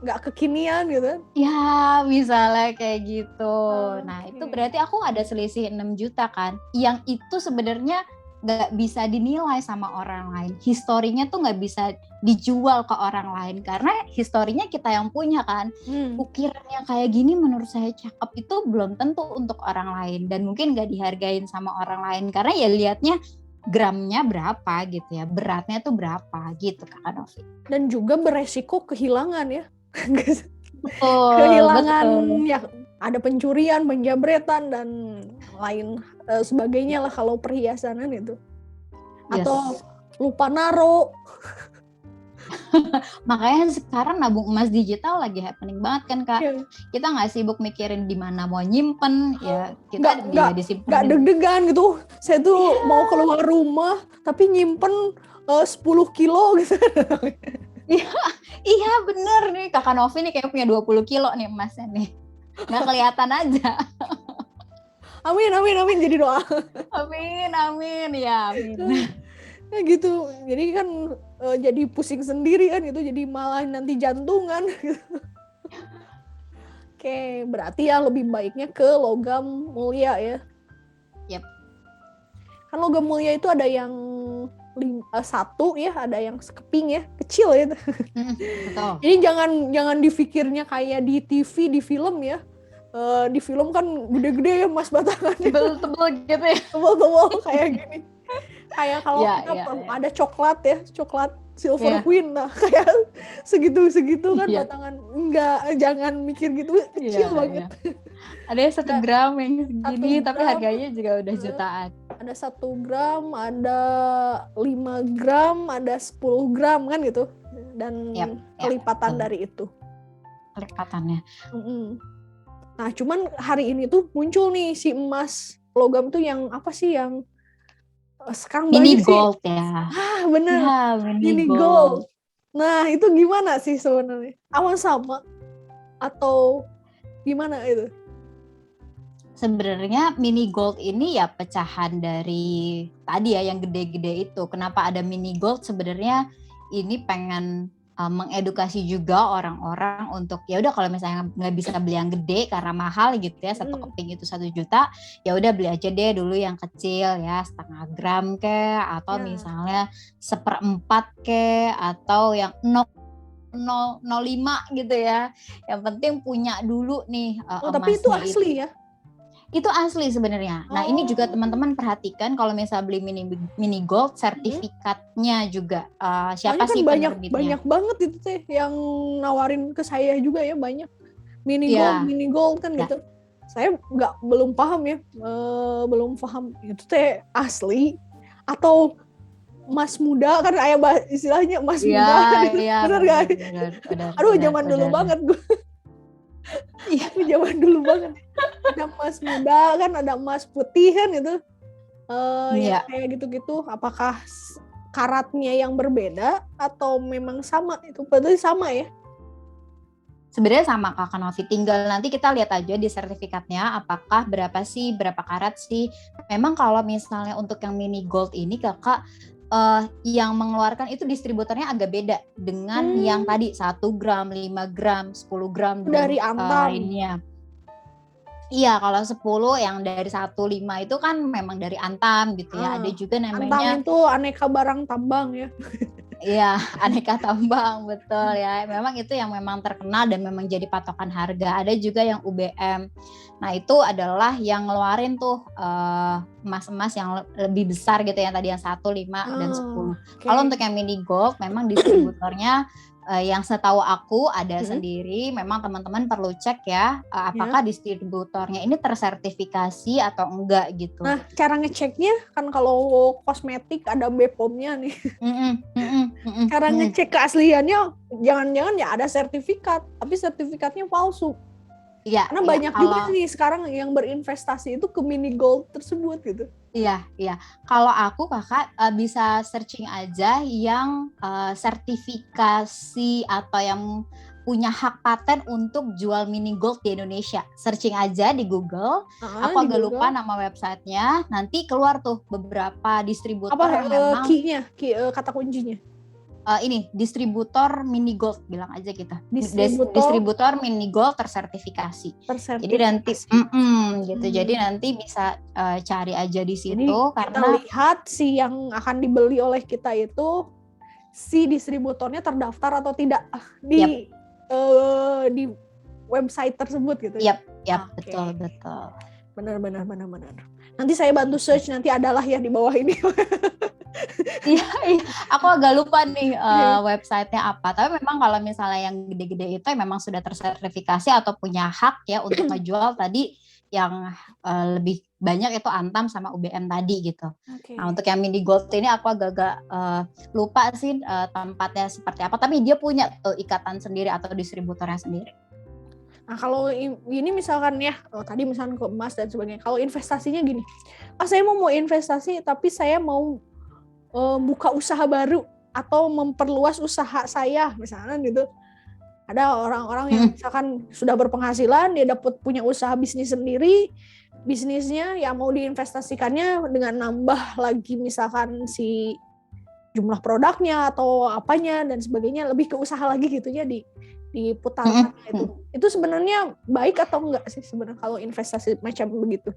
nggak kekinian gitu. Ya misalnya kayak gitu. Nah itu berarti aku ada selisih 6 juta kan. Yang itu sebenarnya nggak bisa dinilai sama orang lain. Historinya tuh nggak bisa dijual ke orang lain karena historinya kita yang punya kan. Ukiran yang kayak gini menurut saya cakep itu belum tentu untuk orang lain dan mungkin nggak dihargain sama orang lain karena ya lihatnya gramnya berapa gitu ya, beratnya tuh berapa gitu Kak Novi. Dan juga beresiko kehilangan ya. Betul, kehilangan ya, ada pencurian, penjabretan dan lain sebagainya lah kalau perhiasanan itu. Atau lupa naro. Makanya sekarang nabung emas digital lagi happening banget kan Kak. Kita nggak sibuk mikirin di mana mau nyimpen ya, kita disimpan. Nggak deg-degan gitu. Saya tuh mau keluar rumah tapi nyimpen 10 kilo gitu. Iya bener nih Kakak Novi nih kayak punya 20 kilo nih emasnya nih. Nggak kelihatan aja. Amin jadi doa. Amin ya amin. Ya gitu, jadi kan jadi pusing sendiri kan gitu, jadi malah nanti jantungan gitu. Oke, berarti ya lebih baiknya ke logam mulia ya. Yep. Kan logam mulia itu ada yang 1 ya, ada yang sekeping ya, kecil ya. Betul. Jadi jangan dipikirnya kayak di TV, di film ya. Di film kan gede-gede ya emas batangan. Tebel-tebel gitu ya. Tebel-tebel kayak gini. Kayak kalau kita ada coklat Silver Queen, nah kayak segitu kan batangan. Enggak, jangan mikir gitu, kecil banget. Ada 1 gram yang segini tapi harganya juga udah jutaan. Ada 1 gram, ada 5 gram, ada 10 gram kan gitu. Dan kelipatan dari itu. Kelipatannya. Nah cuman hari ini tuh muncul nih si emas logam tuh yang apa sih yang sekarang mini gold ya. Bener. Ya, mini gold. Nah itu gimana sih sebenarnya? Awal sama atau gimana itu? Sebenarnya mini gold ini ya pecahan dari tadi ya yang gede-gede itu. Kenapa ada mini gold? Sebenarnya ini pengen mengedukasi juga orang-orang untuk ya udah kalau misalnya nggak bisa beli yang gede karena mahal gitu ya, 1 keping itu 1 juta, ya udah beli aja deh dulu yang kecil ya, 0,5 gram atau misalnya 1/4 atau yang 0,05 gitu ya. Yang penting punya dulu nih emasnya. Tapi itu asli ya? Itu asli sebenarnya. Nah ini juga teman-teman perhatikan kalau misalnya beli mini gold, sertifikatnya juga siapa sih penerbitnya? Banyak banget itu teh yang nawarin ke saya juga ya, banyak mini gold kan gitu. Saya belum paham ya, belum paham itu teh asli atau emas muda kan istilahnya emas muda. Bener gak? Aduh zaman dulu banget gue. Itu zaman dulu banget. Ada emas muda kan, ada emas putih kan gitu. Yang kayak gitu-gitu. Apakah karatnya yang berbeda atau memang sama? Itu berarti sama ya? Sebenarnya sama Kakak Novi, tinggal nanti kita lihat aja di sertifikatnya apakah berapa karat sih. Memang kalau misalnya untuk yang mini gold ini Kakak yang mengeluarkan itu distributornya agak beda dengan yang tadi 1 gram, 5 gram, 10 gram dari Antam lainnya. Iya, kalau 10 yang dari 15 itu kan memang dari Antam gitu ya. Ada juga namanya Antam itu aneka barang tambang ya. Iya, aneka tambang, betul ya. Memang itu yang memang terkenal dan memang jadi patokan harga. Ada juga yang UBM. Nah, itu adalah yang ngeluarin tuh emas-emas yang lebih besar gitu ya. Tadi yang 1, 5, dan 10. Okay. Kalau untuk yang mini gold, memang distributornya yang setahu aku ada sendiri. Memang teman-teman perlu cek ya apakah distributornya ini tersertifikasi atau enggak gitu. Nah, cara ngeceknya kan kalau kosmetik ada BPOM-nya nih. Cara ngecek keasliannya jangan-jangan ya ada sertifikat, tapi sertifikatnya palsu. Iya. Karena banyak juga nih sekarang yang berinvestasi itu ke mini gold tersebut gitu. Iya. Kalau aku Kakak bisa searching aja yang sertifikasi atau yang punya hak paten untuk jual mini gold di Indonesia. Searching aja di Google. Aku agak lupa nama websitenya. Nanti keluar tuh beberapa distributor yang memang kata kuncinya. Ini distributor mini gold, bilang aja kita. Distributor mini gold tersertifikasi. Jadi nanti gitu. Jadi nanti bisa cari aja di situ. Jadi karena kita lihat si yang akan dibeli oleh kita itu si distributornya terdaftar atau tidak di website tersebut gitu. Yap, betul. Benar. Nanti saya bantu search, nanti adalah ya di bawah ini. Iya, aku agak lupa nih websitenya apa. Tapi memang kalau misalnya yang gede-gede itu memang sudah tersertifikasi atau punya hak ya untuk ngejual tadi yang lebih banyak itu Antam sama UBM tadi gitu. Okay. Nah untuk yang mini gold ini aku agak lupa sih tempatnya seperti apa. Tapi dia punya ikatan sendiri atau distributornya sendiri. Nah kalau ini misalkan ya, tadi misalkan ke emas dan sebagainya. Kalau investasinya gini, saya mau investasi tapi saya mau buka usaha baru atau memperluas usaha saya misalnya gitu. Ada orang-orang yang misalkan sudah berpenghasilan, dia dapat punya usaha bisnis sendiri, bisnisnya ya mau diinvestasikannya dengan nambah lagi misalkan si jumlah produknya atau apanya dan sebagainya, lebih ke usaha lagi gitu ya diputarkan itu sebenarnya baik atau enggak sih sebenarnya kalau investasi macam begitu?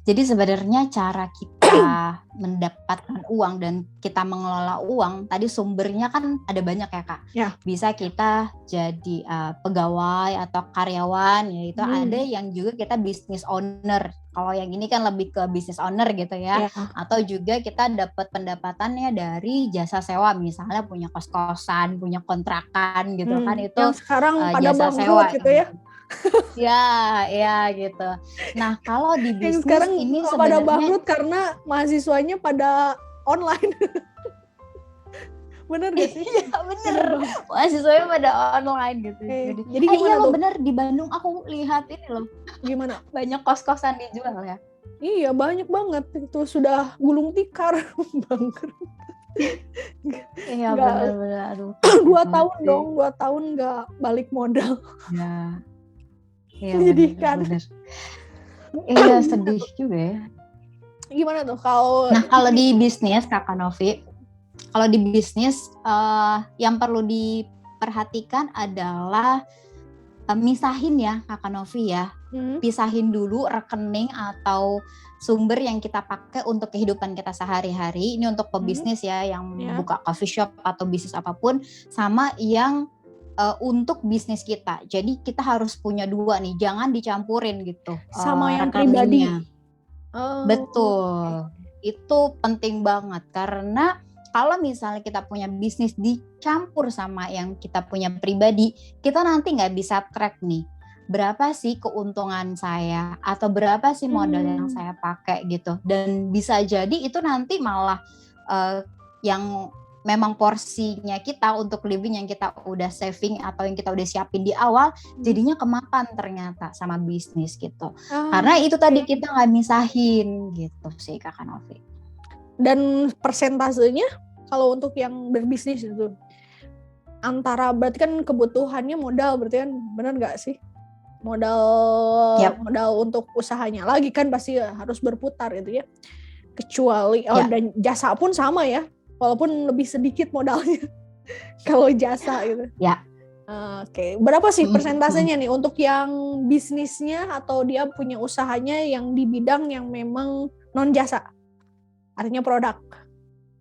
Jadi sebenarnya cara kita mendapatkan uang dan kita mengelola uang, tadi sumbernya kan ada banyak ya Kak. Ya. Bisa kita jadi pegawai atau karyawan, yaitu ada yang juga kita business owner. Kalau yang ini kan lebih ke business owner gitu ya. Atau juga kita dapat pendapatannya dari jasa sewa, misalnya punya kos-kosan, punya kontrakan gitu kan. Itu yang sekarang pada jasa sewa gitu ya. Ya gitu. Nah kalau di bisnis sekarang ini pada sebenarnya bangkrut karena mahasiswanya pada online. Bener gak sih? Iya bener. Mahasiswanya pada online gitu. Jadi gimana tuh? Bener, di Bandung aku lihat ini loh. Gimana? Banyak kos-kosan dijual ya. Iya banyak banget. Itu sudah gulung tikar. Bangkrut. Iya bener. Aduh. 2 tahun nggak balik modal. Ya. Iya Menyedihkan. Iya sedih juga ya. Gimana tuh kalau? Nah kalau di bisnis Kakak Novi, kalau di bisnis yang perlu diperhatikan adalah misahin ya Kakak Novi ya. Pisahin dulu rekening atau sumber yang kita pakai untuk kehidupan kita sehari-hari. Ini untuk pebisnis ya yang buka coffee shop atau bisnis apapun, sama yang untuk bisnis kita. Jadi kita harus punya dua nih, jangan dicampurin gitu. Sama yang pribadi. Betul. Itu penting banget karena kalau misalnya kita punya bisnis dicampur sama yang kita punya pribadi, kita nanti nggak bisa track nih. Berapa sih keuntungan saya atau berapa sih modal yang saya pakai gitu. Dan bisa jadi itu nanti malah yang memang porsinya kita untuk living yang kita udah saving atau yang kita udah siapin di awal jadinya kemakan ternyata sama bisnis gitu. Karena itu tadi kita nggak misahin gitu sih Kakak Novi. Dan persentasenya kalau untuk yang berbisnis itu antara, berarti kan kebutuhannya modal, berarti kan benar nggak sih? Modal untuk usahanya lagi kan pasti harus berputar gitu ya. Kecuali dan jasa pun sama ya, walaupun lebih sedikit modalnya kalau jasa gitu. Ya. Oke. Berapa sih persentasenya nih untuk yang bisnisnya atau dia punya usahanya yang di bidang yang memang non jasa, artinya produk?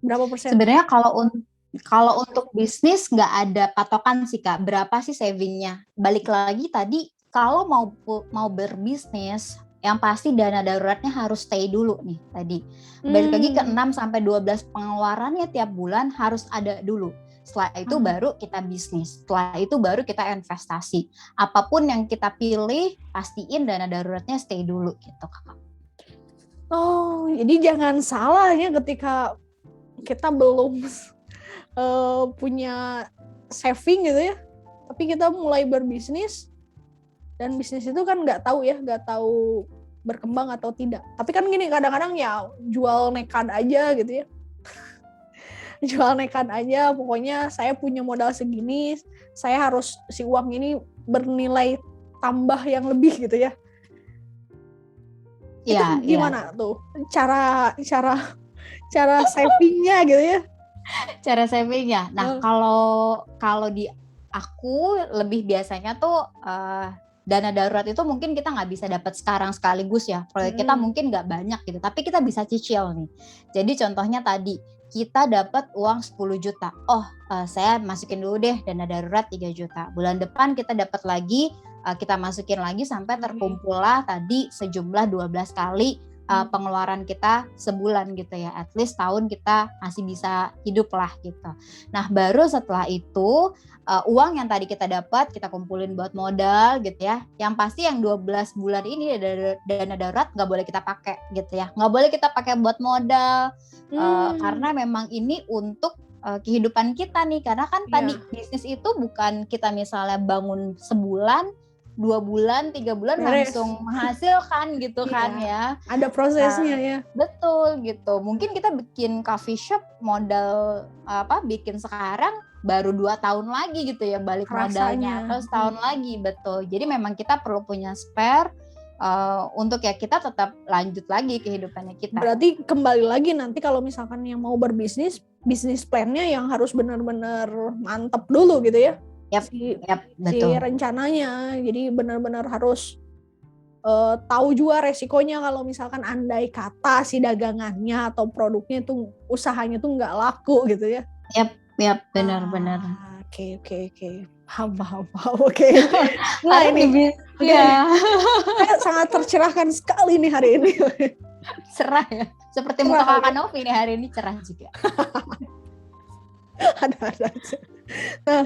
Berapa persen? Sebenarnya kalau untuk bisnis nggak ada patokan sih Kak, berapa sih savingnya? Balik lagi tadi, kalau mau berbisnis, yang pasti dana daruratnya harus stay dulu nih tadi. Balik lagi ke 6-12 pengeluarannya tiap bulan harus ada dulu. Setelah itu baru kita bisnis, setelah itu baru kita investasi. Apapun yang kita pilih, pastiin dana daruratnya stay dulu gitu Kakak. Oh, jadi jangan salah ya ketika kita belum punya saving gitu ya, tapi kita mulai berbisnis, dan bisnis itu kan nggak tahu berkembang atau tidak. Tapi kan gini, kadang-kadang ya jual nekat aja gitu ya. Jual nekat aja, pokoknya saya punya modal segini, saya harus si uang ini bernilai tambah yang lebih gitu ya. Itu gimana tuh cara savingnya gitu ya? Cara savingnya. Nah, kalau di aku lebih biasanya tuh dana darurat itu mungkin kita nggak bisa dapat sekarang sekaligus ya. Proyek kita mungkin nggak banyak gitu, tapi kita bisa cicil nih. Jadi contohnya tadi kita dapat uang 10 juta. Saya masukin dulu deh dana darurat 3 juta. Bulan depan kita dapat lagi, kita masukin lagi sampai terkumpullah tadi sejumlah 12 kali pengeluaran kita sebulan gitu ya, at least tahun kita masih bisa hidup lah gitu. Nah baru setelah itu uang yang tadi kita dapat kita kumpulin buat modal gitu ya. Yang pasti yang 12 bulan ini dana darurat nggak boleh kita pakai gitu ya, nggak boleh kita pakai buat modal karena memang ini untuk kehidupan kita nih, karena kan tadi bisnis itu bukan kita misalnya bangun sebulan 2 bulan, 3 bulan langsung menghasilkan gitu kan ya. Ada prosesnya ya. Betul gitu. Mungkin kita bikin coffee shop modal bikin sekarang baru 2 tahun lagi gitu ya balik modalnya, atau setahun lagi, betul. Jadi memang kita perlu punya spare untuk ya kita tetap lanjut lagi kehidupannya kita. Berarti kembali lagi nanti kalau misalkan yang mau berbisnis, bisnis plan-nya yang harus benar-benar mantap dulu gitu ya. Si rencananya, jadi benar-benar harus tahu juga resikonya kalau misalkan andai kata si dagangannya atau produknya itu usahanya tuh nggak laku gitu ya. Yap, benar-benar. Oke. Paham. Oke. Nah ini saya sangat tercerahkan sekali nih hari ini. Cerah ya. Seperti muka Kakak Novi nih hari ini cerah juga. Ada aja. Nah,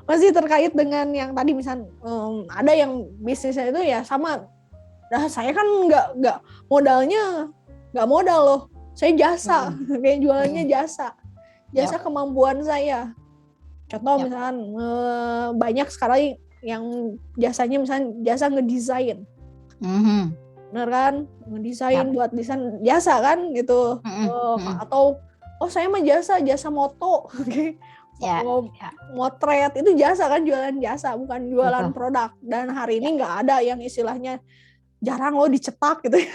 masih terkait dengan yang tadi misal ada yang bisnisnya itu ya sama. Nah, saya kan nggak modalnya nggak modal loh. Saya jasa, kayak jualannya jasa kemampuan saya. Contoh misalkan banyak sekarang yang jasanya misalnya jasa ngedesain. Bener kan? Ngedesain buat desain jasa kan gitu. Atau saya mah jasa moto. Motret itu jasa kan, jualan jasa bukan jualan produk. Dan hari ini nggak ada yang istilahnya, jarang lo dicetak gitu ya.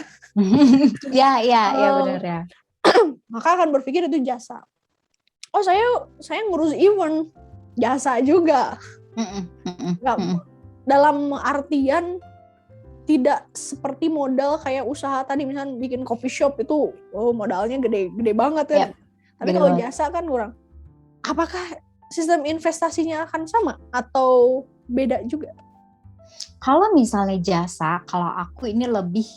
Benar ya. Maka akan berpikir itu jasa. Saya ngurus event, jasa juga. Dalam artian tidak seperti modal kayak usaha tadi misalnya bikin coffee shop itu modalnya gede banget ya. Tapi kalau jasa kan kurang. Apakah sistem investasinya akan sama atau beda juga? Kalau misalnya jasa, kalau aku ini lebih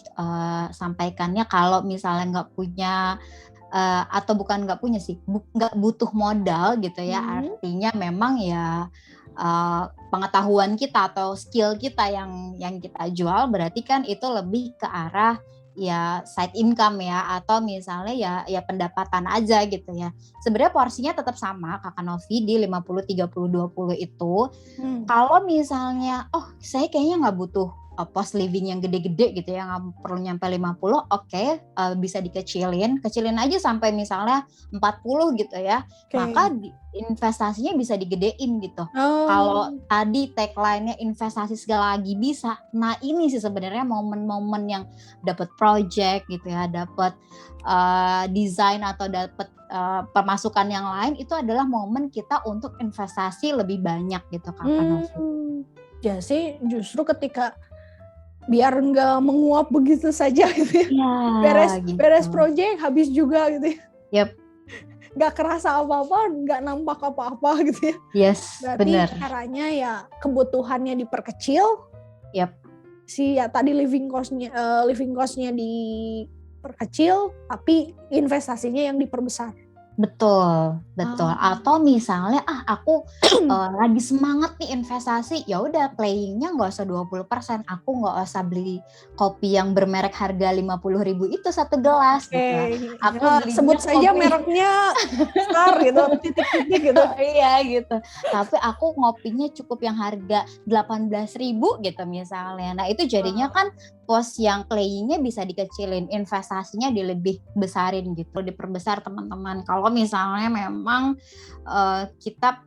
sampaikannya kalau misalnya nggak punya atau bukan nggak punya sih, nggak butuh modal gitu ya. Artinya memang ya pengetahuan kita atau skill kita yang kita jual, berarti kan itu lebih ke arah ya side income ya, atau misalnya ya pendapatan aja gitu ya. Sebenarnya porsinya tetap sama Kakak Novi di 50 30 20 itu. Kalau misalnya saya kayaknya nggak butuh pos living yang gede-gede gitu ya, nggak perlu nyampe 50, oke, bisa dikecilin aja sampai misalnya 40 gitu ya, maka investasinya bisa digedein gitu. Kalau tadi tagline-nya investasi segala lagi bisa, nah ini sih sebenarnya momen-momen yang dapat project gitu ya, dapat desain atau dapat pemasukan yang lain, itu adalah momen kita untuk investasi lebih banyak gitu Kak Novi. Ya sih, justru ketika biar nggak menguap begitu saja gitu ya, beres project habis juga gitu ya. Yep. Nggak kerasa apa-apa, nggak nampak apa-apa gitu ya. Yes, berarti bener. caranya ya kebutuhannya diperkecil. Yep. Ya tadi living cost-nya diperkecil, tapi investasinya yang diperbesar. Betul. Atau misalnya aku lagi semangat nih investasi, ya udah playingnya nggak usah 20%, aku nggak usah beli kopi yang bermerek harga 50.000 itu satu gelas gitu. Aku sebut saja kopi mereknya Star gitu, titik-titik gitu. Iya gitu. Tapi aku ngopinya cukup yang harga 18.000 gitu misalnya. Nah itu jadinya kan pos yang playingnya bisa dikecilin, investasinya dilebih besarin gitu, diperbesar teman-teman. Kalau misalnya memang kita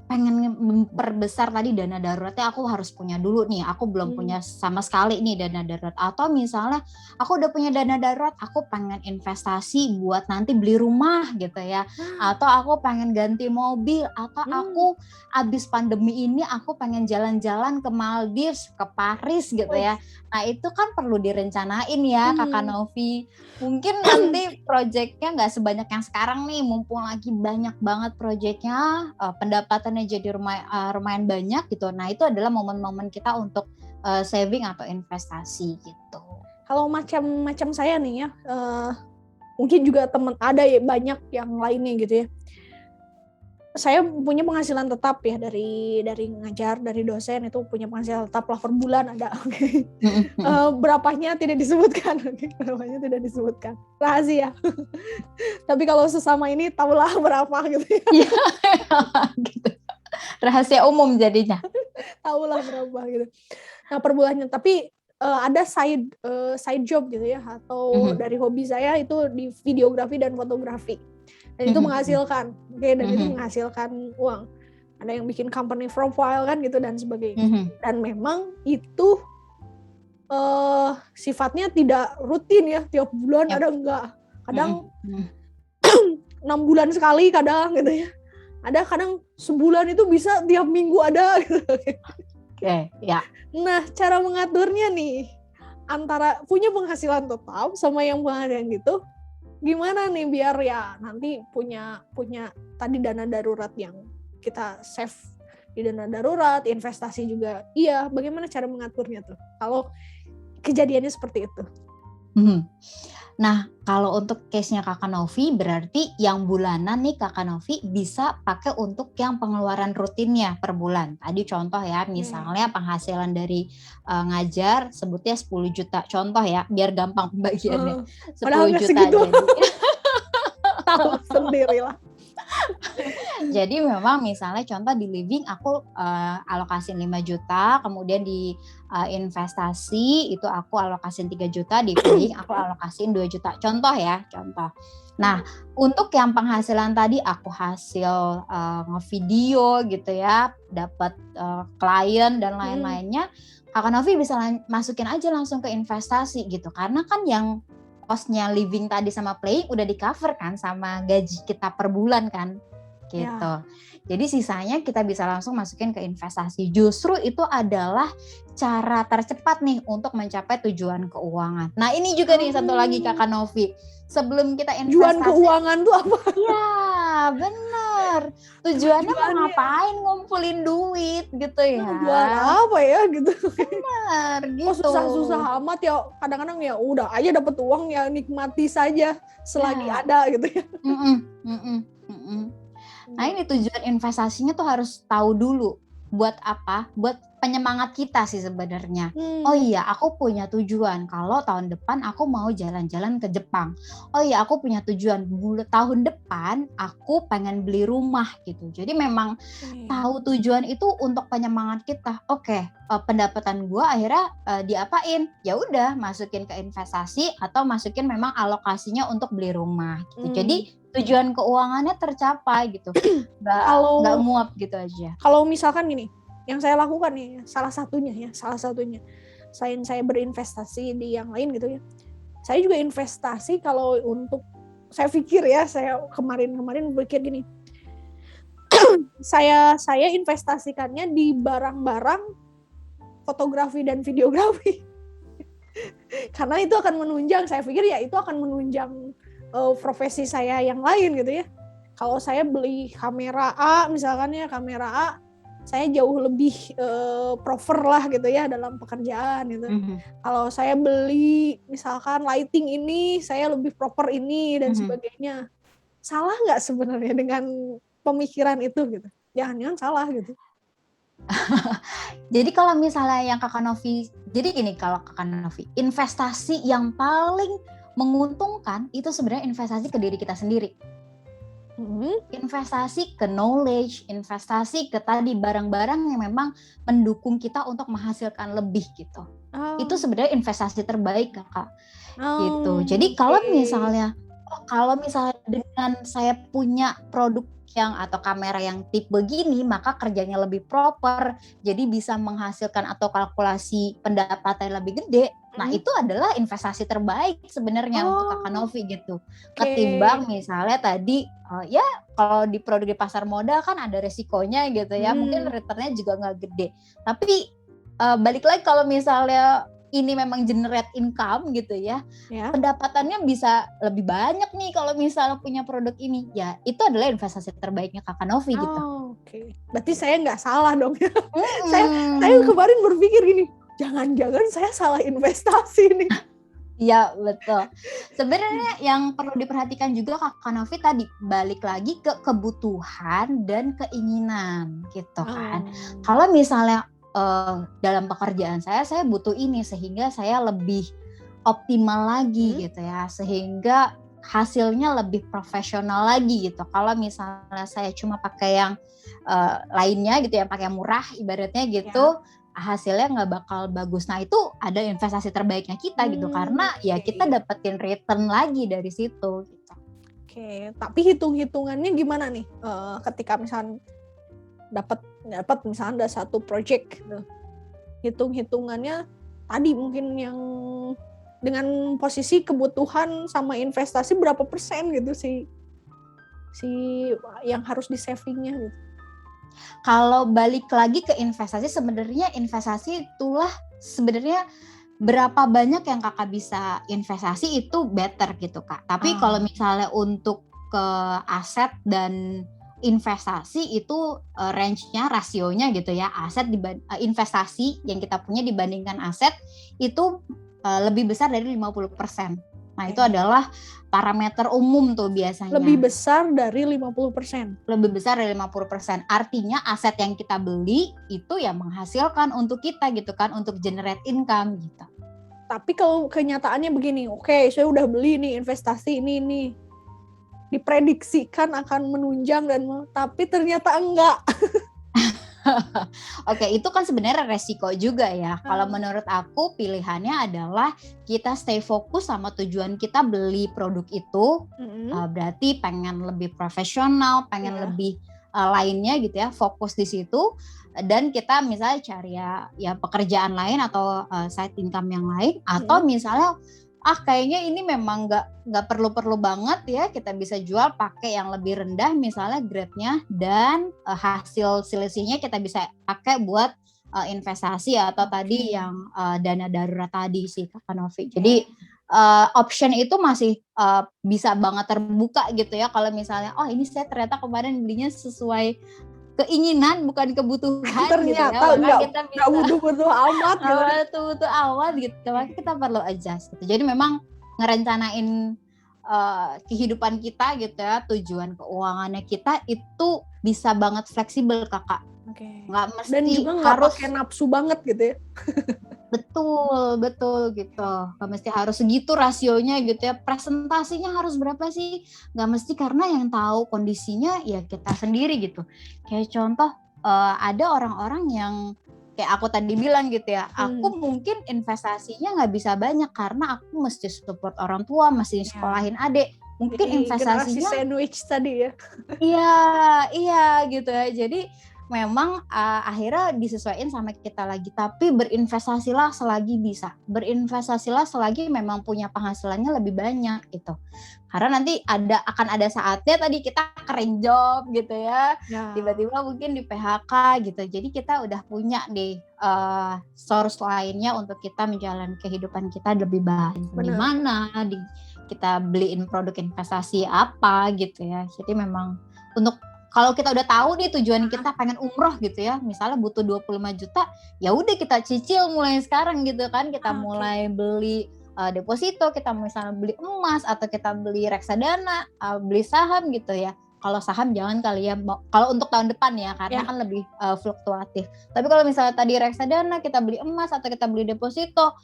pengen memperbesar tadi dana daruratnya, aku harus punya dulu nih, aku belum punya sama sekali nih dana darurat. Atau misalnya aku udah punya dana darurat, aku pengen investasi buat nanti beli rumah gitu ya, atau aku pengen ganti mobil, atau aku abis pandemi ini aku pengen jalan-jalan ke Maldives, ke Paris gitu ya. Nah itu kan perlu direncanain ya Kakak Novi. Mungkin nanti proyeknya nggak sebanyak yang sekarang nih, mumpung lagi banyak banget proyeknya, pendapatannya jadi lumayan banyak gitu. Nah itu adalah momen-momen kita untuk saving atau investasi gitu. Kalau macam saya nih ya, mungkin juga ada ya banyak yang lainnya gitu ya. Saya punya penghasilan tetap ya dari ngajar, dari dosen itu punya penghasilan tetap lah per bulan ada. Berapanya tidak disebutkan, berapanya tidak disebutkan, rahasia. Tapi kalau sesama ini tahulah berapa gitu ya. Gitu. Rahasia umum jadinya. Tahulah berapa gitu. Nah per bulannya, tapi ada side job gitu ya, atau dari hobi saya itu di videografi dan fotografi. Dan itu menghasilkan, dan itu menghasilkan uang. Ada yang bikin company profile kan gitu dan sebagainya. Dan memang itu sifatnya tidak rutin ya, tiap bulan ada enggak. Kadang 6 bulan sekali kadang gitu ya. Ada kadang sebulan itu bisa tiap minggu ada gitu. Ya. Nah, cara mengaturnya nih antara punya penghasilan tetap sama yang penghasilan gitu, gimana nih biar ya nanti punya tadi dana darurat yang kita save di dana darurat, investasi juga. Iya, bagaimana cara mengaturnya tuh kalau kejadiannya seperti itu? Nah, kalau untuk case-nya Kakak Novi, berarti yang bulanan nih Kakak Novi bisa pakai untuk yang pengeluaran rutinnya per bulan. Tadi contoh ya, misalnya penghasilan dari ngajar sebutnya 10 juta. Contoh ya, biar gampang pembagiannya. 10 juta jadi. Tahu sendirilah. Jadi memang misalnya contoh di living aku alokasin 5 juta, kemudian di investasi itu aku alokasin 3 juta, di playing aku alokasin 2 juta. Contoh ya, contoh. Nah, untuk yang penghasilan tadi aku hasil ngevideo gitu ya, dapat klien dan lain-lainnya, Kakak Novi bisa masukin aja langsung ke investasi gitu. Karena kan yang kosnya living tadi sama playing udah di cover kan sama gaji kita per bulan kan gitu. Ya. Jadi sisanya kita bisa langsung masukin ke investasi. Justru itu adalah cara tercepat nih untuk mencapai tujuan keuangan. Nah ini juga nih satu lagi Kakak Novi. Sebelum kita investasi. Tujuan keuangan tuh apa? Iya bener. Tujuannya mau ngapain ngumpulin duit gitu ya. Tujuan apa ya gitu. Bener gitu. Susah-susah amat ya. Kadang-kadang ya udah aja dapet uang ya nikmati saja selagi ada gitu ya. Nah ini tujuan investasinya tuh harus tahu dulu. Buat apa? Buat penyemangat kita sih sebenarnya. Oh Hmm. iya, aku punya tujuan kalau tahun depan aku mau jalan-jalan ke Jepang. Oh iya, aku punya tujuan tahun depan aku pengen beli rumah gitu. Jadi memang tahu tujuan itu untuk penyemangat kita. Oke, pendapatan gue akhirnya diapain? Ya udah, masukin ke investasi atau masukin memang alokasinya untuk beli rumah gitu. Jadi tujuan keuangannya tercapai gitu. Nggak muap gitu aja. Kalau misalkan gini, yang saya lakukan nih, salah satunya, selain saya berinvestasi di yang lain gitu ya, saya juga investasi kalau untuk, saya pikir ya, saya kemarin berpikir gini, saya investasikannya di barang-barang fotografi dan videografi. Karena itu akan menunjang, saya pikir ya itu akan menunjang profesi saya yang lain gitu ya. Kalau saya beli kamera A, misalkan ya kamera A, saya jauh lebih proper lah gitu ya dalam pekerjaan gitu. Kalau saya beli misalkan lighting ini, saya lebih proper ini dan sebagainya. Salah nggak sebenarnya dengan pemikiran itu gitu? Jangan-jangan salah gitu. Jadi kalau misalnya yang Kakak Novi, jadi gini, kalau Kakak Novi, investasi yang paling menguntungkan itu sebenarnya investasi ke diri kita sendiri. Investasi ke knowledge, investasi ke tadi barang-barang yang memang mendukung kita untuk menghasilkan lebih gitu. Itu sebenarnya investasi terbaik, Kakak. Gitu. Jadi kalau misalnya dengan saya punya produk yang atau kamera yang tipe gini, maka kerjanya lebih proper, jadi bisa menghasilkan atau kalkulasi pendapatan lebih gede. Nah, itu adalah investasi terbaik sebenarnya untuk Kakak Novi gitu. Ketimbang misalnya tadi ya kalau di produk di pasar modal kan ada resikonya gitu ya, mungkin returnnya juga nggak gede. Tapi balik lagi kalau misalnya ini memang generate income gitu ya, pendapatannya bisa lebih banyak nih kalau misalnya punya produk ini. Ya, itu adalah investasi terbaiknya Kakak Novi gitu. Oke. Berarti saya nggak salah dong ya. Saya kemarin berpikir gini, jangan-jangan saya salah investasi nih. Iya, betul. Sebenarnya yang perlu diperhatikan juga Kakak Novi tadi, balik lagi ke kebutuhan dan keinginan gitu kan. Kalau misalnya dalam pekerjaan saya butuh ini sehingga saya lebih optimal lagi gitu ya, sehingga hasilnya lebih profesional lagi gitu. Kalau misalnya saya cuma pakai yang lainnya gitu ya, pakai murah ibaratnya gitu, hasilnya nggak bakal bagus. Nah, itu ada investasi terbaiknya kita gitu, karena ya kita dapetin return lagi dari situ gitu. Oke, tapi hitung-hitungannya gimana nih ketika misalnya dapat misalnya ada satu project gitu. Hitung-hitungannya tadi mungkin yang dengan posisi kebutuhan sama investasi berapa persen gitu si yang harus di savingnya gitu. Kalau balik lagi ke investasi, sebenarnya investasi itulah sebenarnya berapa banyak yang Kakak bisa investasi itu better gitu Kak. Tapi kalau misalnya untuk ke aset dan investasi itu range-nya, rasionya gitu ya, aset investasi yang kita punya dibandingkan aset itu lebih besar dari 50%. Nah, itu adalah parameter umum tuh biasanya. Lebih besar dari 50%. Lebih besar dari 50%. Artinya aset yang kita beli itu ya menghasilkan untuk kita gitu kan, untuk generate income gitu. Tapi kalau kenyataannya begini, oke, saya udah beli nih investasi ini diprediksikan akan menunjang tapi ternyata enggak. Oke, itu kan sebenarnya resiko juga ya. Kalau menurut aku pilihannya adalah kita stay fokus sama tujuan kita beli produk itu. Berarti pengen lebih profesional, pengen lebih lainnya gitu ya, fokus di situ. Dan kita misalnya cari ya pekerjaan lain atau side income yang lain, atau misalnya kayaknya ini memang nggak perlu banget ya, kita bisa jual pakai yang lebih rendah misalnya grade-nya, dan hasil selisihnya kita bisa pakai buat investasi atau tadi yang dana darurat tadi sih Kak Novi. Jadi option itu masih bisa banget terbuka gitu ya, kalau misalnya ini saya ternyata kemarin belinya sesuai keinginan bukan kebutuhan ternyata gitu ya, kita bisa butuh-butuh amat gitu. Butuh amat gitu, makanya kita perlu adjust gitu. Jadi memang ngerencanain kehidupan kita gitu ya, tujuan keuangannya kita itu bisa banget fleksibel Kakak. Nggak Dan mesti juga nggak harus pakai nafsu banget gitu ya. betul gitu. Nggak mesti harus segitu rasionya gitu ya. Presentasinya harus berapa sih? Nggak mesti, karena yang tahu kondisinya ya kita sendiri gitu. Kayak contoh ada orang-orang yang kayak aku tadi bilang gitu ya, aku mungkin investasinya nggak bisa banyak karena aku mesti support orang tua, mesti sekolahin adik. Mungkin Jadi generasi investasinya sandwich tadi ya. iya gitu ya. Jadi memang akhirnya disesuaikan sama kita lagi. Tapi berinvestasilah selagi bisa. Berinvestasilah selagi memang punya penghasilannya lebih banyak gitu. Karena nanti akan ada saatnya tadi kita keren job gitu ya. Tiba-tiba mungkin di PHK gitu. Jadi kita udah punya deh source lainnya untuk kita menjalani kehidupan kita lebih baik. Di mana kita beliin produk investasi apa gitu ya. Jadi memang untuk kalau kita udah tahu nih tujuan kita pengen umroh gitu ya, misalnya butuh 25 juta, ya udah kita cicil mulai sekarang gitu kan, kita mulai beli deposito, kita misalnya beli emas atau kita beli reksadana, beli saham gitu ya. Kalau saham jangan kali ya, kalau untuk tahun depan ya, karena kan lebih fluktuatif. Tapi kalau misalnya tadi reksadana, kita beli emas atau kita beli deposito,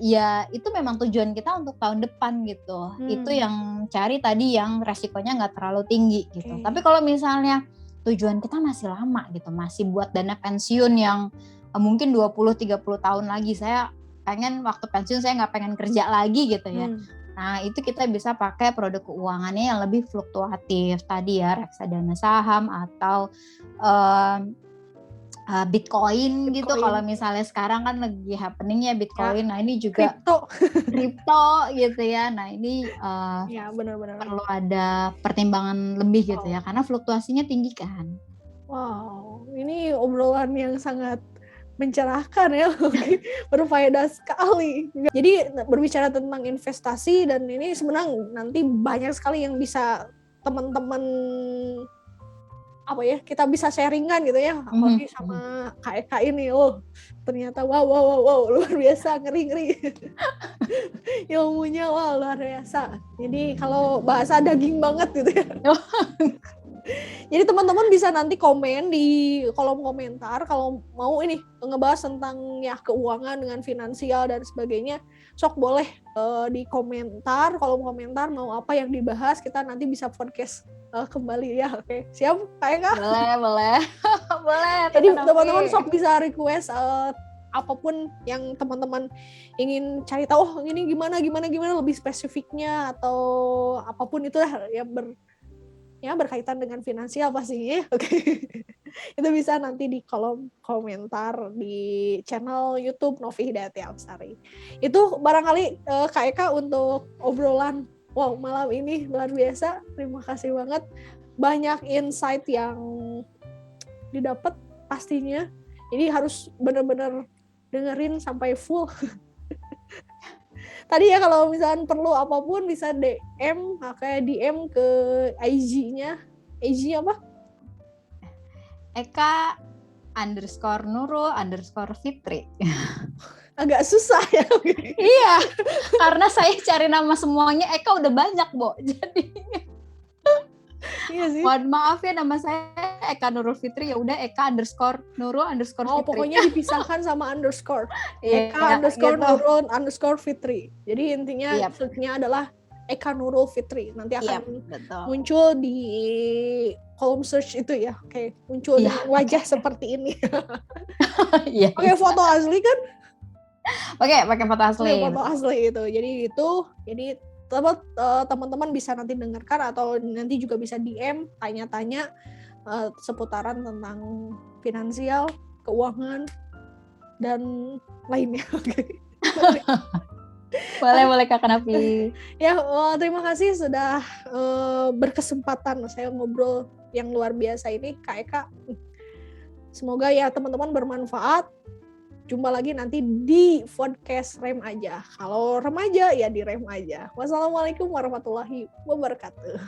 ya itu memang tujuan kita untuk tahun depan gitu. Itu yang cari tadi yang resikonya nggak terlalu tinggi gitu. Tapi kalau misalnya tujuan kita masih lama gitu, masih buat dana pensiun yang mungkin 20-30 tahun lagi, saya pengen waktu pensiun saya nggak pengen kerja lagi gitu ya. Nah itu kita bisa pakai produk keuangannya yang lebih fluktuatif tadi ya, reksadana saham atau Bitcoin gitu. Kalau misalnya sekarang kan lagi happeningnya Bitcoin. Nah ini juga kripto gitu ya. Nah ini benar-benar perlu ada pertimbangan lebih gitu ya, karena fluktuasinya tinggi kan. Wow, ini obrolan yang sangat mencerahkan ya, berfaedah sekali. Jadi berbicara tentang investasi dan ini sebenarnya nanti banyak sekali yang bisa teman-teman kita bisa sharingan gitu ya, apalagi sama Kak Eka ini. Ternyata wow luar biasa, ngeri ilmunya luar biasa. Jadi kalau bahasa daging banget gitu ya. Jadi teman-teman bisa nanti komen di kolom komentar kalau mau ini ngebahas tentang ya keuangan dengan finansial dan sebagainya. Sok boleh di komentar, kolom komentar mau apa yang dibahas, kita nanti bisa podcast kembali ya. Oke, siap Kak Eka? Boleh. Jadi teman-teman sok bisa request apapun yang teman-teman ingin cari tahu, ini gimana lebih spesifiknya atau apapun itu yang berkaitan dengan finansial pastinya. Oke. Itu bisa nanti di kolom komentar di channel YouTube Novi Hidayati Amsari. Itu barangkali Kak Eka untuk obrolan malam ini luar biasa. Terima kasih banget. Banyak insight yang didapat pastinya. Jadi harus benar-benar dengerin sampai full. Tadi ya kalau misalkan perlu apapun bisa DM, kayak DM ke IG-nya. IG apa? Eka _Nurul_Fitri. Agak susah ya. Iya, karena saya cari nama semuanya Eka udah banyak, Bo. Jadi iya sih. Mohon maaf ya, nama saya Eka Nurul Fitri, ya udah Eka _Nurul_Fitri. Pokoknya dipisahkan sama underscore. Eka _Nurul _Fitri. Jadi intinya search-nya adalah Eka Nurul Fitri. Nanti akan muncul di kolom search itu ya. Oke, muncul dengan wajah seperti ini. Oke, foto asli kan? Pakai foto asli. Foto asli itu. Jadi teman-teman bisa nanti dengarkan atau nanti juga bisa DM tanya-tanya seputaran tentang finansial, keuangan dan lainnya. Boleh Kak Nafi. Ya, terima kasih sudah berkesempatan saya ngobrol yang luar biasa ini Kak Eka. Semoga ya teman-teman bermanfaat. Jumpa lagi nanti di podcast Rem Aja. Kalau remaja ya di Rem Aja. Wassalamualaikum warahmatullahi wabarakatuh.